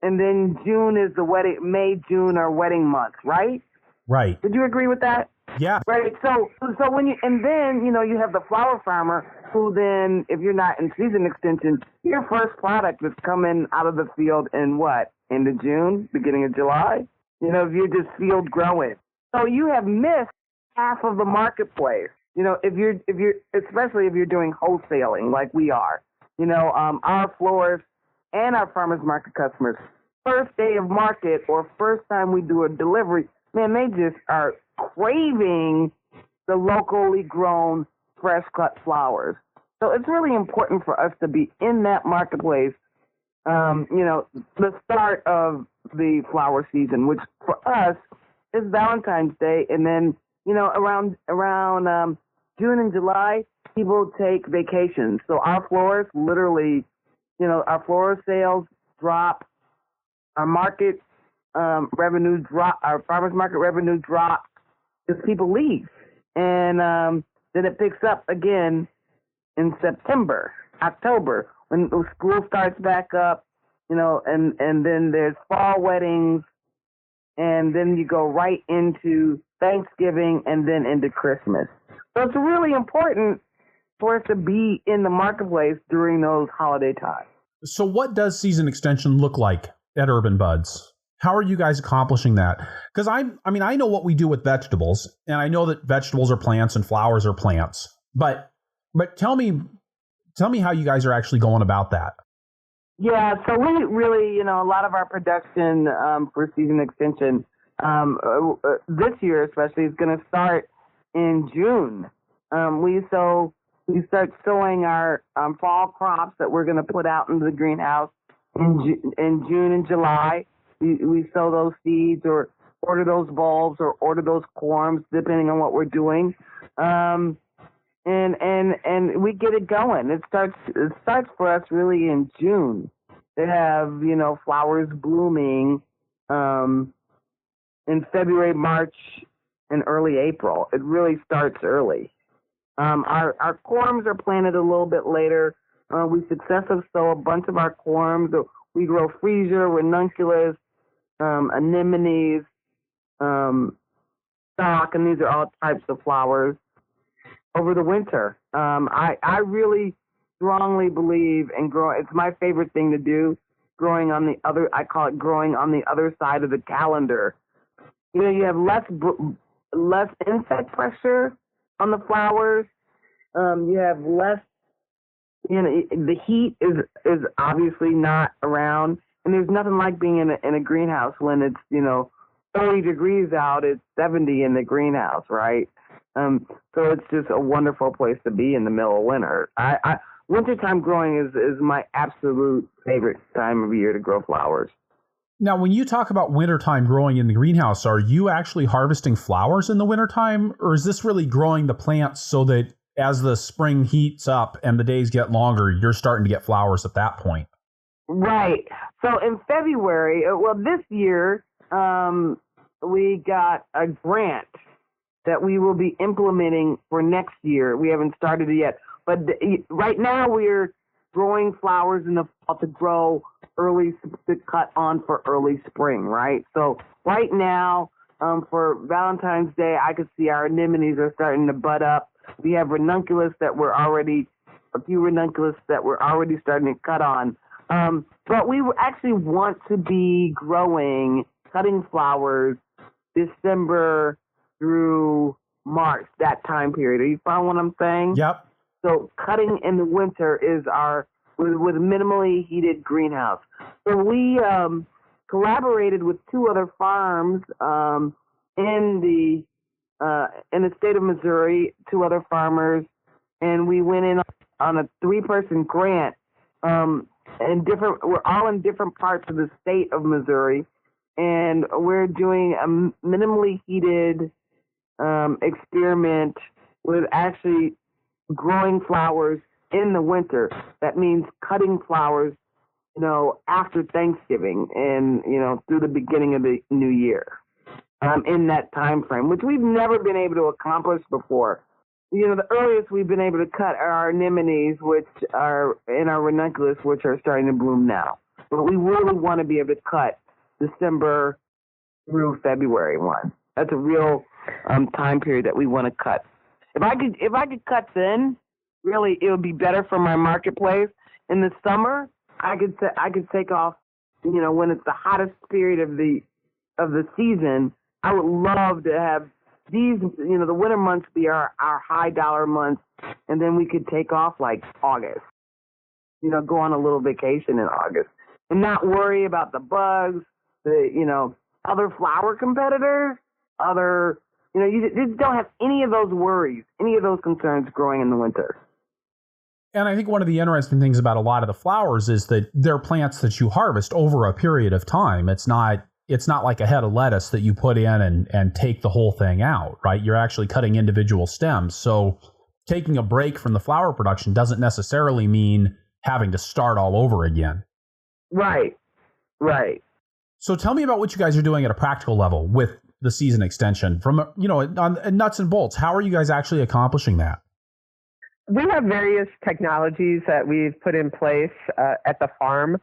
and then June is the wedding. May, June are wedding months, right? Right. Did you agree with that? Yeah. Right. So when you have the flower farmer who then, if you're not in season extension, your first product is coming out of the field in what? End of June, beginning of July? If you're just field growing. So you have missed half of the marketplace. Especially if you're doing wholesaling like we are. Our florists and our farmers market customers, first day of market or first time we do a delivery, man, they just are craving the locally grown, fresh cut flowers. So it's really important for us to be in that marketplace, the start of the flower season, which for us is Valentine's Day. And then, around June and July, people take vacations. So our florists literally, our florist sales drop, our market revenue drop, our farmers market revenue drop because people leave. And then it picks up again in September, October, when school starts back up, and then there's fall weddings, and then you go right into Thanksgiving and then into Christmas. So it's really important for us to be in the marketplace during those holiday times. So what does season extension look like at Urban Buds? How are you guys accomplishing that? Because I know what we do with vegetables, and I know that vegetables are plants and flowers are plants. But tell me how you guys are actually going about that. Yeah, so we really, a lot of our production for season extension this year especially is going to start in June. We start sowing our fall crops that we're going to put out into the greenhouse in June and July. We sow those seeds or order those bulbs or order those corms depending on what we're doing. And we get it going. It starts for us really in June. They have, flowers blooming in February, March, and early April. It really starts early. Our corms are planted a little bit later. We successively sow a bunch of our corms. We grow freesia, ranunculus, anemones, stock, and these are all types of flowers over the winter. I really strongly believe in growing. It's my favorite thing to do, growing on the other, I call it growing on the other side of the calendar. You have less insect pressure on the flowers. You have less, the heat is obviously not around. And there's nothing like being in a greenhouse when it's, 30 degrees out, it's 70 in the greenhouse, right? So it's just a wonderful place to be in the middle of winter. Wintertime growing is my absolute favorite time of year to grow flowers. Now, when you talk about wintertime growing in the greenhouse, are you actually harvesting flowers in the wintertime, or is this really growing the plants so that as the spring heats up and the days get longer, you're starting to get flowers at that point? Right. So in February, this year, we got a grant that we will be implementing for next year. We haven't started it yet, but right now we're growing flowers in the fall to grow early, to cut on for early spring, right? So right now, for Valentine's Day, I could see our anemones are starting to bud up. We have ranunculus a few ranunculus that we're already starting to cut on. But we actually want to be cutting flowers December through March, that time period. Are you following what I'm saying? Yep. So cutting in the winter is with minimally heated greenhouse. So we collaborated with two other farms in the state of Missouri, two other farmers, and we went in on a 3-person grant. We're all in different parts of the state of Missouri, and we're doing a minimally heated experiment with actually growing flowers in the winter. That means cutting flowers, after Thanksgiving and, through the beginning of the new year, in that time frame, which we've never been able to accomplish before. The earliest we've been able to cut are our anemones, which are in our ranunculus, which are starting to bloom now. But we really want to be able to cut December through February 1. That's a real time period that we want to cut. If I could cut then, really, it would be better for my marketplace. In the summer, I could take off, when it's the hottest period of the season. I would love to have these, the winter months be our high dollar months, and then we could take off like August, go on a little vacation in August and not worry about the bugs, the, other flower competitors, you just don't have any of those worries, any of those concerns growing in the winter. And I think one of the interesting things about a lot of the flowers is that they're plants that you harvest over a period of time. It's not like a head of lettuce that you put in and take the whole thing out, right? You're actually cutting individual stems. So taking a break from the flower production doesn't necessarily mean having to start all over again. Right. So tell me about what you guys are doing at a practical level with the season extension from, on nuts and bolts. How are you guys actually accomplishing that? We have various technologies that we've put in place at the farm.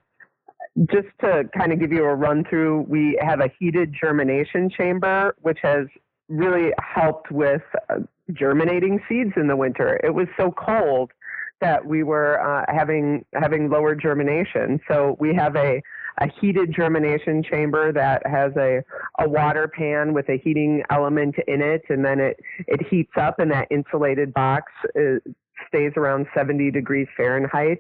Just to kind of give you a run through, we have a heated germination chamber, which has really helped with germinating seeds in the winter. It was so cold that we were having lower germination. So we have a a heated germination chamber that has a water pan with a heating element in it, and then it heats up, and that insulated box stays around 70 degrees Fahrenheit,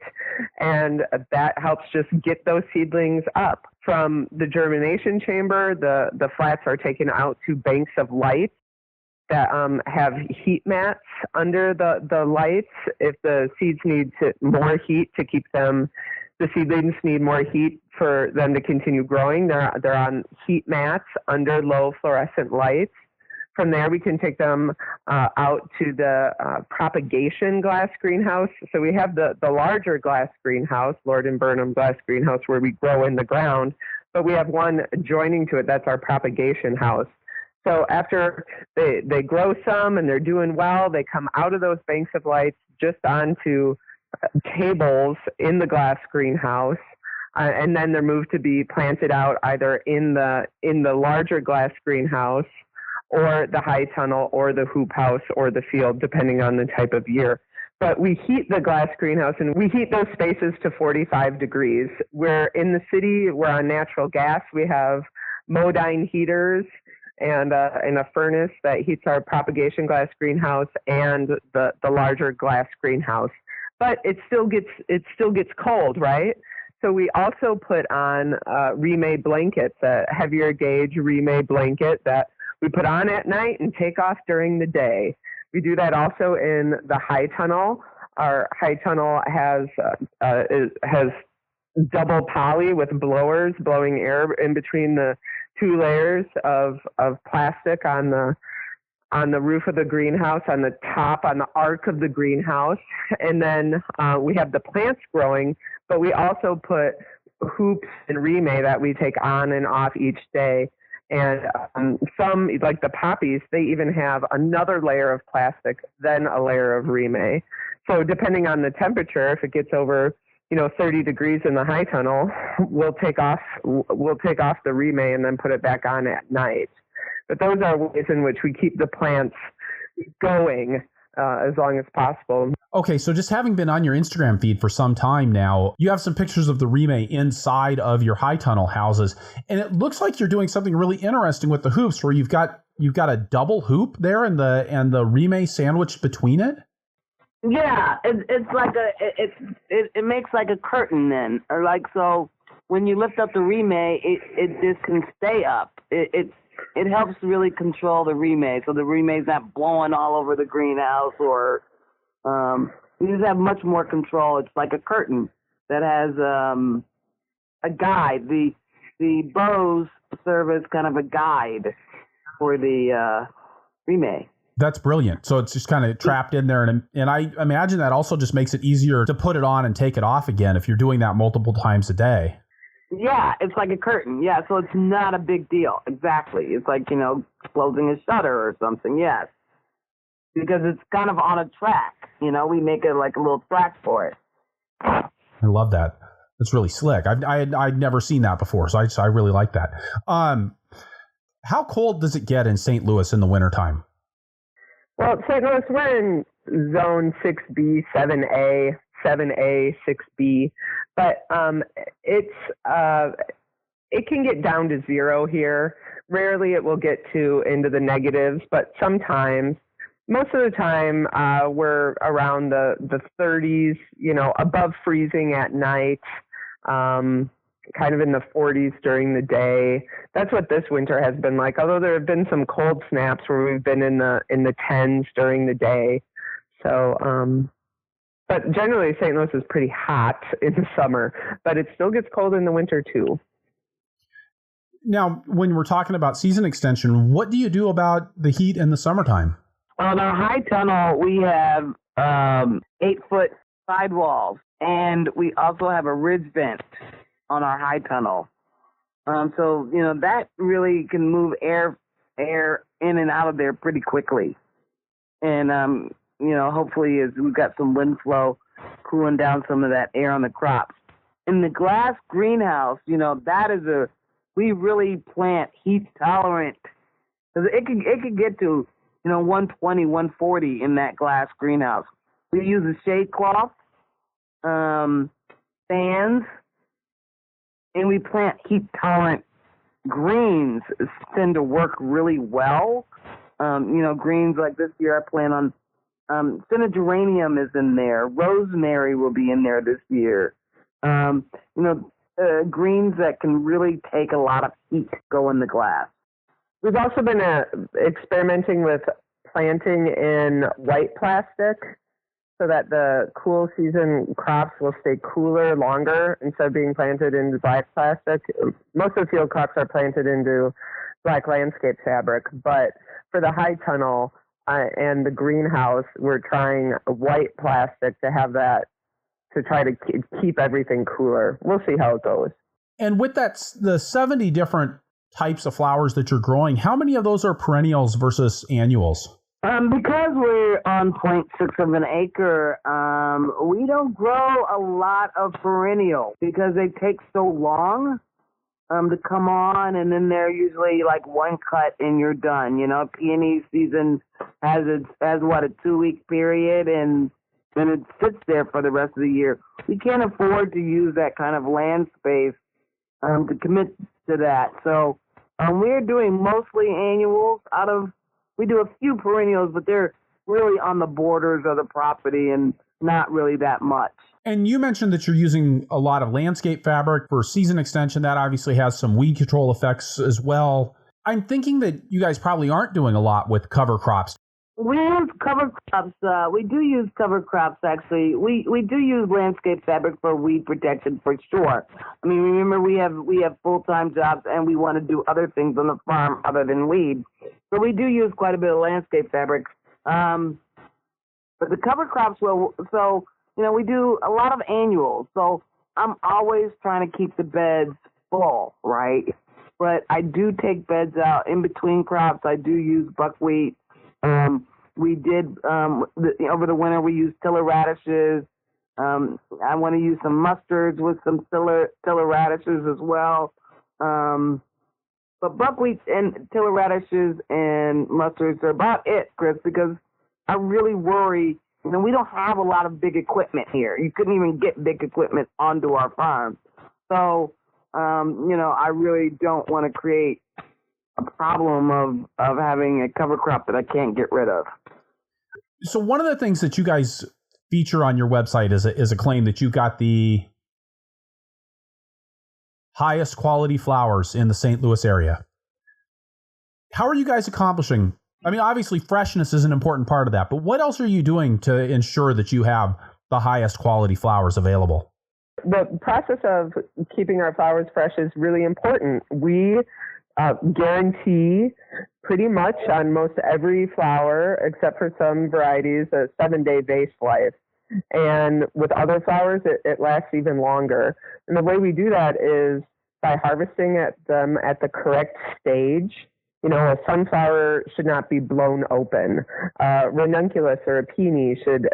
and that helps just get those seedlings up. From the germination chamber, the flats are taken out to banks of light that have heat mats under the lights. If the seeds need more heat to keep them, the seedlings need more heat for them to continue growing. They're on heat mats under low fluorescent lights. From there, we can take them out to the propagation glass greenhouse. So we have the larger glass greenhouse, Lord and Burnham glass greenhouse, where we grow in the ground. But we have one adjoining to it. That's our propagation house. So after they grow some and they're doing well, they come out of those banks of lights just onto tables in the glass greenhouse. And then they're moved to be planted out either in the larger glass greenhouse or the high tunnel or the hoop house or the field, depending on the type of year. But we heat the glass greenhouse, and we heat those spaces to 45 degrees. We're in the city, we're on natural gas. We have Modine heaters and a furnace that heats our propagation glass greenhouse and the larger glass greenhouse. But it still gets cold, right? So we also put on remade blankets, a heavier gauge remade blanket that we put on at night and take off during the day. We do that also in the high tunnel. Our high tunnel has double poly with blowers blowing air in between the two layers of plastic on the roof of the greenhouse, on the top, on the arc of the greenhouse. And then we have the plants growing, but we also put hoops and remay that we take on and off each day. And some, like the poppies, they even have another layer of plastic, then a layer of remay. So depending on the temperature, if it gets over 30 degrees in the high tunnel, we'll take off the remay and then put it back on at night. But those are ways in which we keep the plants going as long as possible. Okay, so just having been on your Instagram feed for some time now, you have some pictures of the remay inside of your high tunnel houses, and it looks like you're doing something really interesting with the hoops, where you've got a double hoop there and the remay sandwiched between it. Yeah, it's like it makes like a curtain then, or like, so when you lift up the remay, it just can stay up. It helps really control the remay, so the remay's not blowing all over the greenhouse, or you just have much more control. It's like a curtain that has a guide. The bows serve as kind of a guide for the remay. That's brilliant. So it's just kind of trapped in there. And I imagine that also just makes it easier to put it on and take it off again if you're doing that multiple times a day. Yeah, it's like a curtain. Yeah, so it's not a big deal. Exactly. It's like, closing a shutter or something. Yes. Because it's kind of on a track. We make it like a little track for it. I love that. It's really slick. I'd never seen that before, so I really like that. How cold does it get in St. Louis in the wintertime? Well, St. Louis, we're in zone 6B, 7A, 7A, 6B, but it can get down to zero here. Rarely it will get into the negatives, but sometimes, most of the time, we're around the 30s, above freezing at night, kind of in the 40s during the day. That's what this winter has been like, although there have been some cold snaps where we've been in the 10s during the day. So, but generally St. Louis is pretty hot in the summer, but it still gets cold in the winter too. Now, when we're talking about season extension, what do you do about the heat in the summertime? On our high tunnel, we have 8-foot sidewalls, and we also have a ridge vent on our high tunnel. So, that really can move air in and out of there pretty quickly. And, hopefully as we've got some wind flow cooling down some of that air on the crops. In the glass greenhouse, that is we really plant heat tolerant. Because it could get to, 120, 140 in that glass greenhouse. We use a shade cloth, fans, and we plant heat-tolerant greens tend to work really well. Greens like this year I plan on geranium is in there. Rosemary will be in there this year. Greens that can really take a lot of heat to go in the glass. We've also been experimenting with planting in white plastic so that the cool season crops will stay cooler longer instead of being planted into black plastic. Most of the field crops are planted into black landscape fabric, but for the high tunnel and the greenhouse, we're trying white plastic to have that to try to keep everything cooler. We'll see how it goes. And with the 70 different types of flowers that you're growing, how many of those are perennials versus annuals? Because we're on 0.6 of an acre, we don't grow a lot of perennial because they take so long to come on, and then they're usually like one cut and you're done. Peony season has a 2-week period, and then it sits there for the rest of the year. We can't afford to use that kind of land space to commit to that. So we're doing mostly annuals we do a few perennials, but they're really on the borders of the property and not really that much. And you mentioned that you're using a lot of landscape fabric for season extension. That obviously has some weed control effects as well. I'm thinking that you guys probably aren't doing a lot with cover crops. We use cover crops. We do use cover crops, actually. We do use landscape fabric for weed protection for sure. I mean, remember, we have full-time jobs and we want to do other things on the farm other than weed. So we do use quite a bit of landscape fabric. But the cover crops, we do a lot of annuals. So I'm always trying to keep the beds full, right? But I do take beds out in between crops. I do use buckwheat. We did, over the winter, we used tiller radishes. I want to use some mustards with some tiller radishes as well. But buckwheat and tiller radishes and mustards are about it, Chris, because I really worry. We don't have a lot of big equipment here. You couldn't even get big equipment onto our farm. So, I really don't want to create a problem of having a cover crop that I can't get rid of. So one of the things that you guys feature on your website is a claim that you got the highest quality flowers in the St. Louis area. How are you guys accomplishing? I mean, obviously freshness is an important part of that, but what else are you doing to ensure that you have the highest quality flowers available? The process of keeping our flowers fresh is really important. We guarantee pretty much on most every flower, except for some varieties, a 7-day vase life. And with other flowers, it lasts even longer. And the way we do that is by harvesting them at the correct stage. A sunflower should not be blown open. Ranunculus or a peony should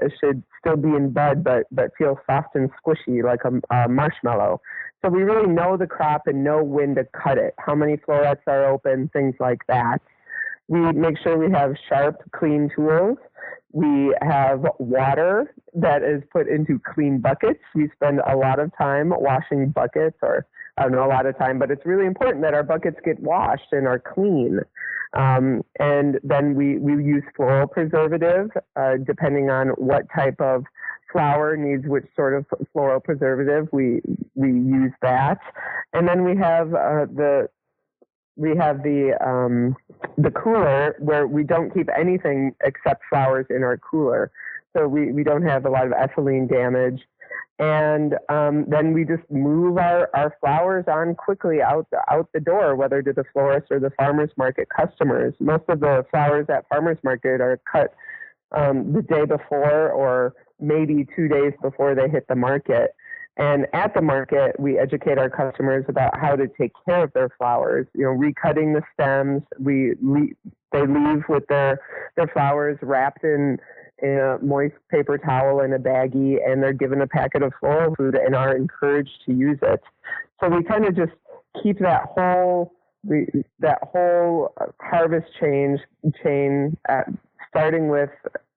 still be in bud, but feel soft and squishy like a marshmallow. So we really know the crop and know when to cut it, how many florets are open, things like that. We make sure we have sharp, clean tools. We have water that is put into clean buckets. We spend a lot of time washing buckets, or I don't know, a lot of time, but it's really important that our buckets get washed and are clean. And then we use floral preservative, depending on what type of flower needs which sort of floral preservative. We use that. And then we have the cooler, where we don't keep anything except flowers in our cooler. So we don't have a lot of ethylene damage. And then we just move our flowers on quickly out the door, whether to the florist or the farmer's market customers. Most of the flowers at farmer's market are cut the day before or maybe 2 days before they hit the market. And at the market, we educate our customers about how to take care of their flowers, recutting the stems. They leave with their flowers wrapped in a moist paper towel in a baggie, and they're given a packet of floral food and are encouraged to use it. So we kind of just keep that whole harvest chain starting with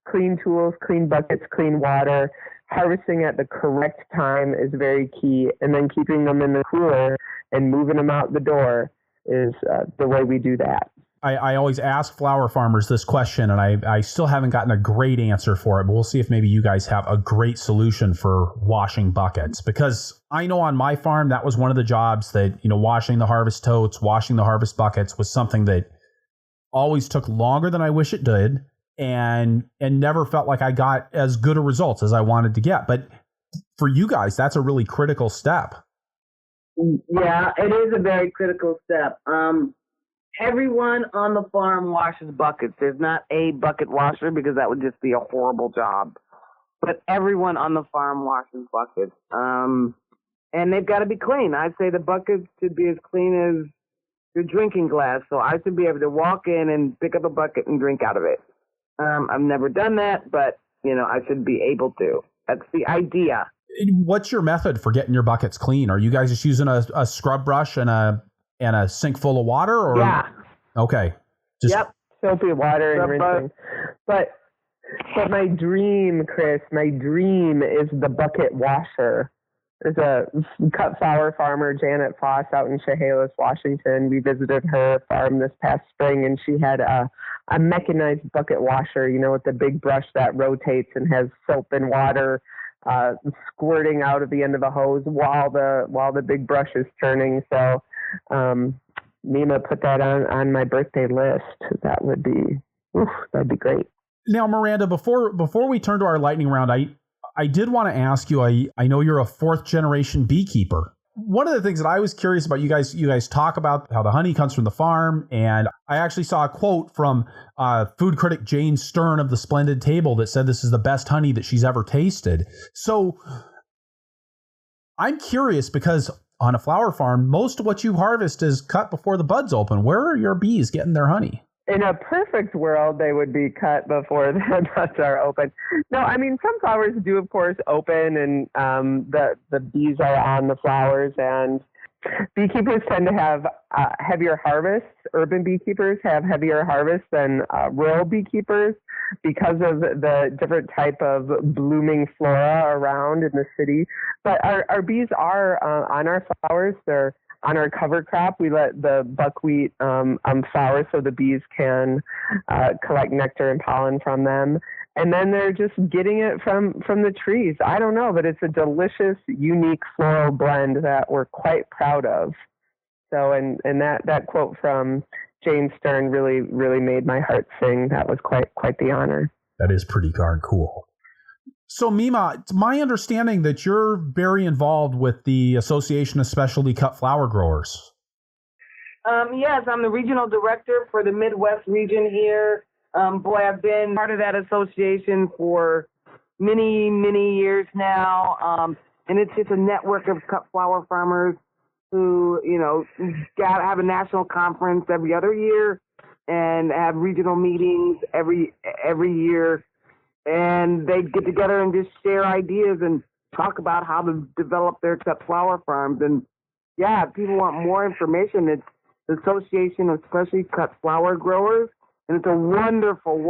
clean tools, clean buckets, clean water, harvesting at the correct time is very key, and then keeping them in the cooler and moving them out the door is the way we do that. I always ask flower farmers this question, and I still haven't gotten a great answer for it, but we'll see if maybe you guys have a great solution for washing buckets. Because I know on my farm, that was one of the jobs that, washing the harvest totes, washing the harvest buckets was something that always took longer than I wish it did, and never felt like I got as good a results as I wanted to get. But for you guys, that's a really critical step. Yeah, it is a very critical step. Everyone on the farm washes buckets. There's not a bucket washer because that would just be a horrible job. But everyone on the farm washes buckets. And they've got to be clean. I say the buckets should be as clean as your drinking glass. So I should be able to walk in and pick up a bucket and drink out of it. I've never done that, but, I should be able to. That's the idea. What's your method for getting your buckets clean? Are you guys just using a scrub brush and a sink full of water? Or yeah. Okay. Yep. Soapy water and rinsing. But my dream, Chris, is the bucket washer. There's a cut flower farmer, Janet Foss, out in Chehalis, Washington. We visited her farm this past spring, and she had a mechanized bucket washer, with the big brush that rotates and has soap and water squirting out of the end of a hose while the big brush is turning. So Mima put that on my birthday list. That'd be great. Now, Miranda, before we turn to our lightning round, I did want to ask you, I know you're a 4th generation beekeeper. One of the things that I was curious about, you guys talk about how the honey comes from the farm, and I actually saw a quote from food critic Jane Stern of The Splendid Table that said this is the best honey that she's ever tasted. So I'm curious, because on a flower farm, most of what you harvest is cut before the buds open. Where are your bees getting their honey? In a perfect world, they would be cut before the buds are open. No, I mean, some flowers do, of course, open, and the bees are on the flowers, and beekeepers tend to have heavier harvests. Urban beekeepers have heavier harvests than rural beekeepers because of the different type of blooming flora around in the city. But our bees are on our flowers. They're on our cover crop. We let the buckwheat flower so the bees can collect nectar and pollen from them. And then they're just getting it from the trees. I don't know, but it's a delicious, unique floral blend that we're quite proud of. So, and that quote from Jane Stern really made my heart sing. That was quite the honor. That is pretty darn cool. So, Mima, it's my understanding that you're very involved with the Association of Specialty Cut Flower Growers. Yes, I'm the regional director for the Midwest region here. I've been part of that association for many, many years now. And it's just a network of cut flower farmers who, have a national conference every other year and have regional meetings every year. And they get together and just share ideas and talk about how to develop their cut flower farms. And yeah, if people want more information, it's the Association of Specialty Cut Flower Growers. And it's a wonderful,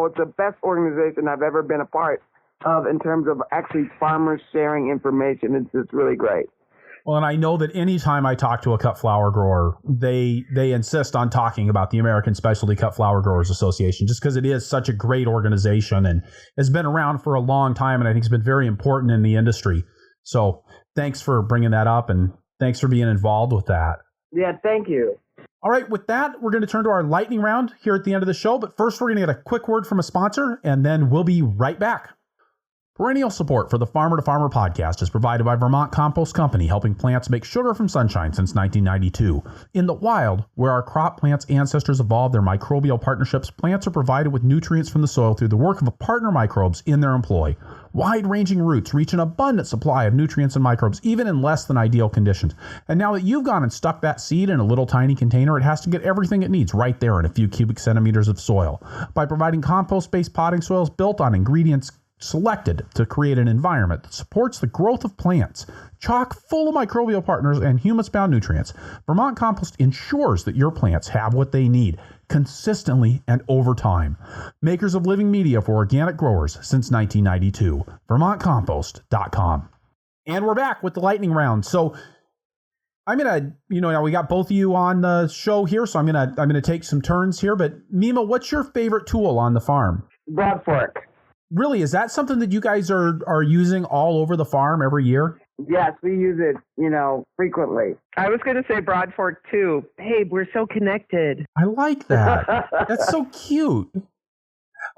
it's the best organization I've ever been a part of in terms of actually farmers sharing information. It's just really great. Well, and I know that anytime I talk to a cut flower grower, they insist on talking about the American Specialty Cut Flower Growers Association, just because it is such a great organization and has been around for a long time, and I think it's been very important in the industry. So thanks for bringing that up, and thanks for being involved with that. Yeah, thank you. All right, with that, we're going to turn to our lightning round here at the end of the show. But first, we're going to get a quick word from a sponsor, and then we'll be right back. Perennial support for the Farmer to Farmer podcast is provided by Vermont Compost Company, helping plants make sugar from sunshine since 1992. In the wild, where our crop plants' ancestors evolved their microbial partnerships, plants are provided with nutrients from the soil through the work of partner microbes in their employ. Wide-ranging roots reach an abundant supply of nutrients and microbes, even in less than ideal conditions. And now that you've gone and stuck that seed in a little tiny container, it has to get everything it needs right there in a few cubic centimeters of soil. By providing compost-based potting soils built on ingredients selected to create an environment that supports the growth of plants, chock full of microbial partners and humus-bound nutrients, Vermont Compost ensures that your plants have what they need. consistently and over time. Makers of living media for organic growers since 1992. VermontCompost.com. And we're back with the lightning round. So I'm gonna, now we got both of you on the show here, so I'm gonna take some turns here. But Mimo, what's your favorite tool on the farm? Broad fork. Really, is that something that you guys are using all over the farm every year? Yes, we use it, frequently. I was going to say broad fork too. Babe, we're so connected. I like that. That's so cute.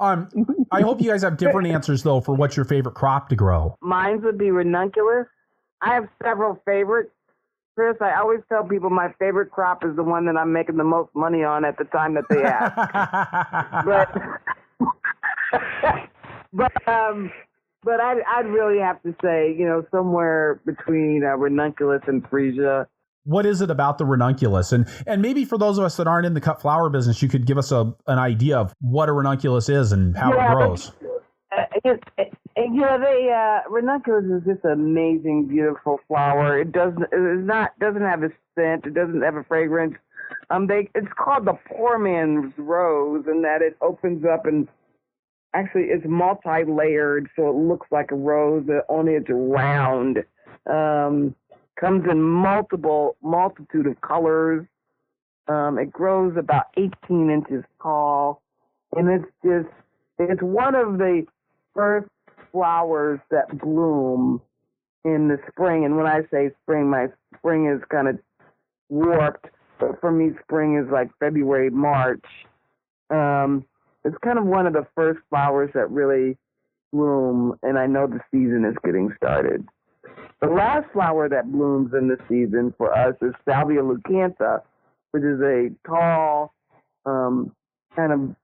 I hope you guys have different answers though for what's your favorite crop to grow. Mine would be ranunculus. I have several favorites. Chris, I always tell people my favorite crop is the one that I'm making the most money on at the time that they ask. But I'd really have to say, somewhere between ranunculus and freesia. What is it about the ranunculus? And maybe for those of us that aren't in the cut flower business, you could give us an idea of what a ranunculus is and how it grows. Ranunculus is just an amazing, beautiful flower. It doesn't have a scent. It doesn't have a fragrance. It's called the poor man's rose, in that it opens up and actually it's multi-layered, so it looks like a rose, only it's round. Comes in multitude of colors. It grows about 18 inches tall, and it's one of the first flowers that bloom in the spring. And when I say spring, my spring is kind of warped, but for me, spring is like February, March. It's kind of one of the first flowers that really bloom, and I know the season is getting started. The last flower that blooms in the season for us is Salvia leucantha, which is a tall, kind of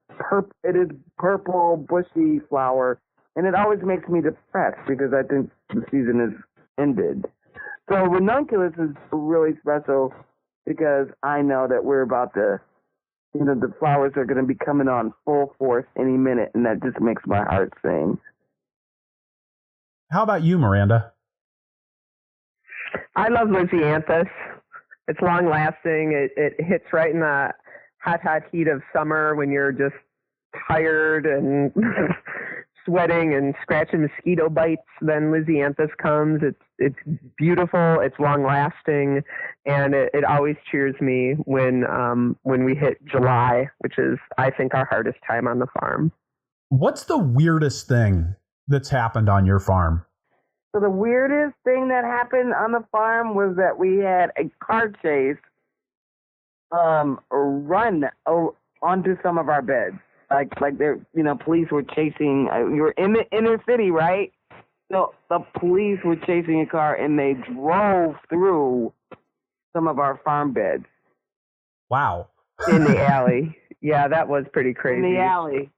purple, bushy flower, and it always makes me depressed because I think the season is ended. So ranunculus is really special because I know that we're about to, the flowers are going to be coming on full force any minute, and that just makes my heart sing. How about you, Miranda? I love Lysianthus. It's long lasting. It hits right in the hot heat of summer when you're just tired and sweating and scratching mosquito bites. Then Lysianthus comes. It's beautiful. It's long lasting, and it always cheers me when we hit July, which is, I think, our hardest time on the farm. What's the weirdest thing that's happened on your farm? So the weirdest thing that happened on the farm was that we had a car chase run onto some of our beds. Like there, police were chasing. You were in the inner city, right? So the police were chasing a car, and they drove through some of our farm beds. Wow. In the alley. Yeah, that was pretty crazy. In the alley.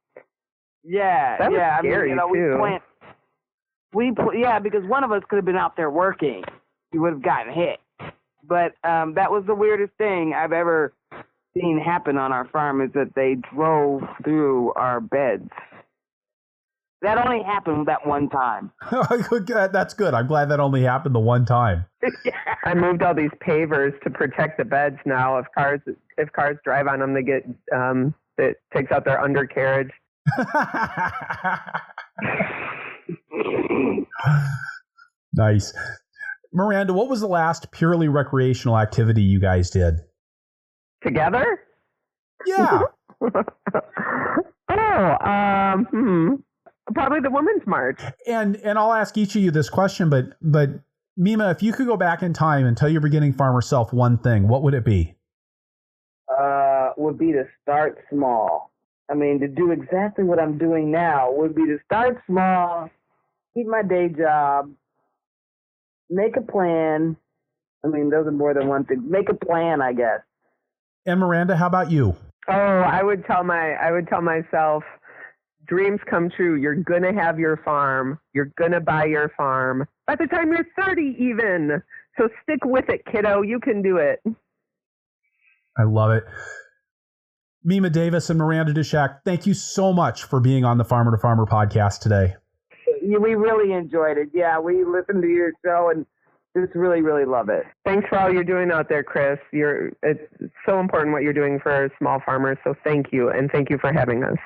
Yeah, that was yeah. Scary too. Because one of us could have been out there working. He would have gotten hit. But that was the weirdest thing I've ever seen happen on our farm, is that they drove through our beds. That only happened that one time. That's good. I'm glad that only happened the one time. I moved all these pavers to protect the beds now. If cars drive on them, they get it takes out their undercarriage. Nice. Miranda, what was the last purely recreational activity you guys did? Together? Yeah. Probably the Women's March. And I'll ask each of you this question, but Mima, if you could go back in time and tell your beginning farmer self one thing, what would it be? Would be to start small. I mean, to do exactly what I'm doing now would be to start small, keep my day job, make a plan. I mean, those are more than one thing. Make a plan, I guess. And Miranda, how about you? Oh, I would tell myself, dreams come true. You're going to have your farm. You're going to buy your farm by the time you're 30 even. So stick with it, kiddo. You can do it. I love it. Mima Davis and Miranda Duschak, thank you so much for being on the Farmer to Farmer podcast today. We really enjoyed it. Yeah, we listened to your show, and just really, really love it. Thanks for all you're doing out there, Chris. It's so important what you're doing for small farmers. So thank you, and thank you for having us.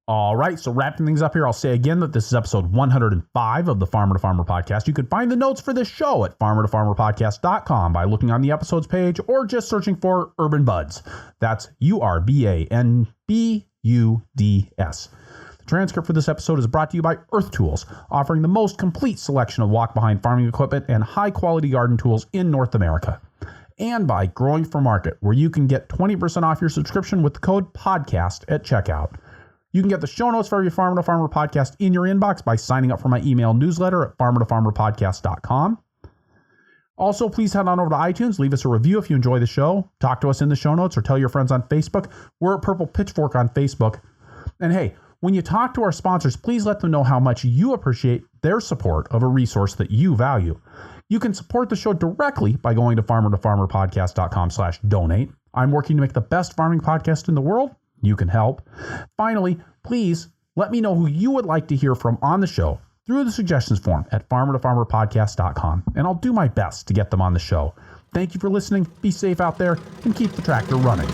All right, so wrapping things up here, I'll say again that this is episode 105 of the Farmer to Farmer podcast. You can find the notes for this show at farmertofarmerpodcast.com by looking on the episodes page or just searching for Urban Buds. That's URBANBUDS. The transcript for this episode is brought to you by Earth Tools, offering the most complete selection of walk-behind farming equipment and high-quality garden tools in North America. And by Growing for Market, where you can get 20% off your subscription with the code PODCAST at checkout. You can get the show notes for every Farmer to Farmer podcast in your inbox by signing up for my email newsletter at farmertofarmerpodcast.com. Also, please head on over to iTunes, leave us a review if you enjoy the show, talk to us in the show notes, or tell your friends on Facebook. We're at Purple Pitchfork on Facebook. And hey, when you talk to our sponsors, please let them know how much you appreciate their support of a resource that you value. You can support the show directly by going to farmertofarmerpodcast.com/donate. I'm working to make the best farming podcast in the world. You can help. Finally, please let me know who you would like to hear from on the show through the suggestions form at farmertofarmerpodcast.com, and I'll do my best to get them on the show. Thank you for listening. Be safe out there and keep the tractor running.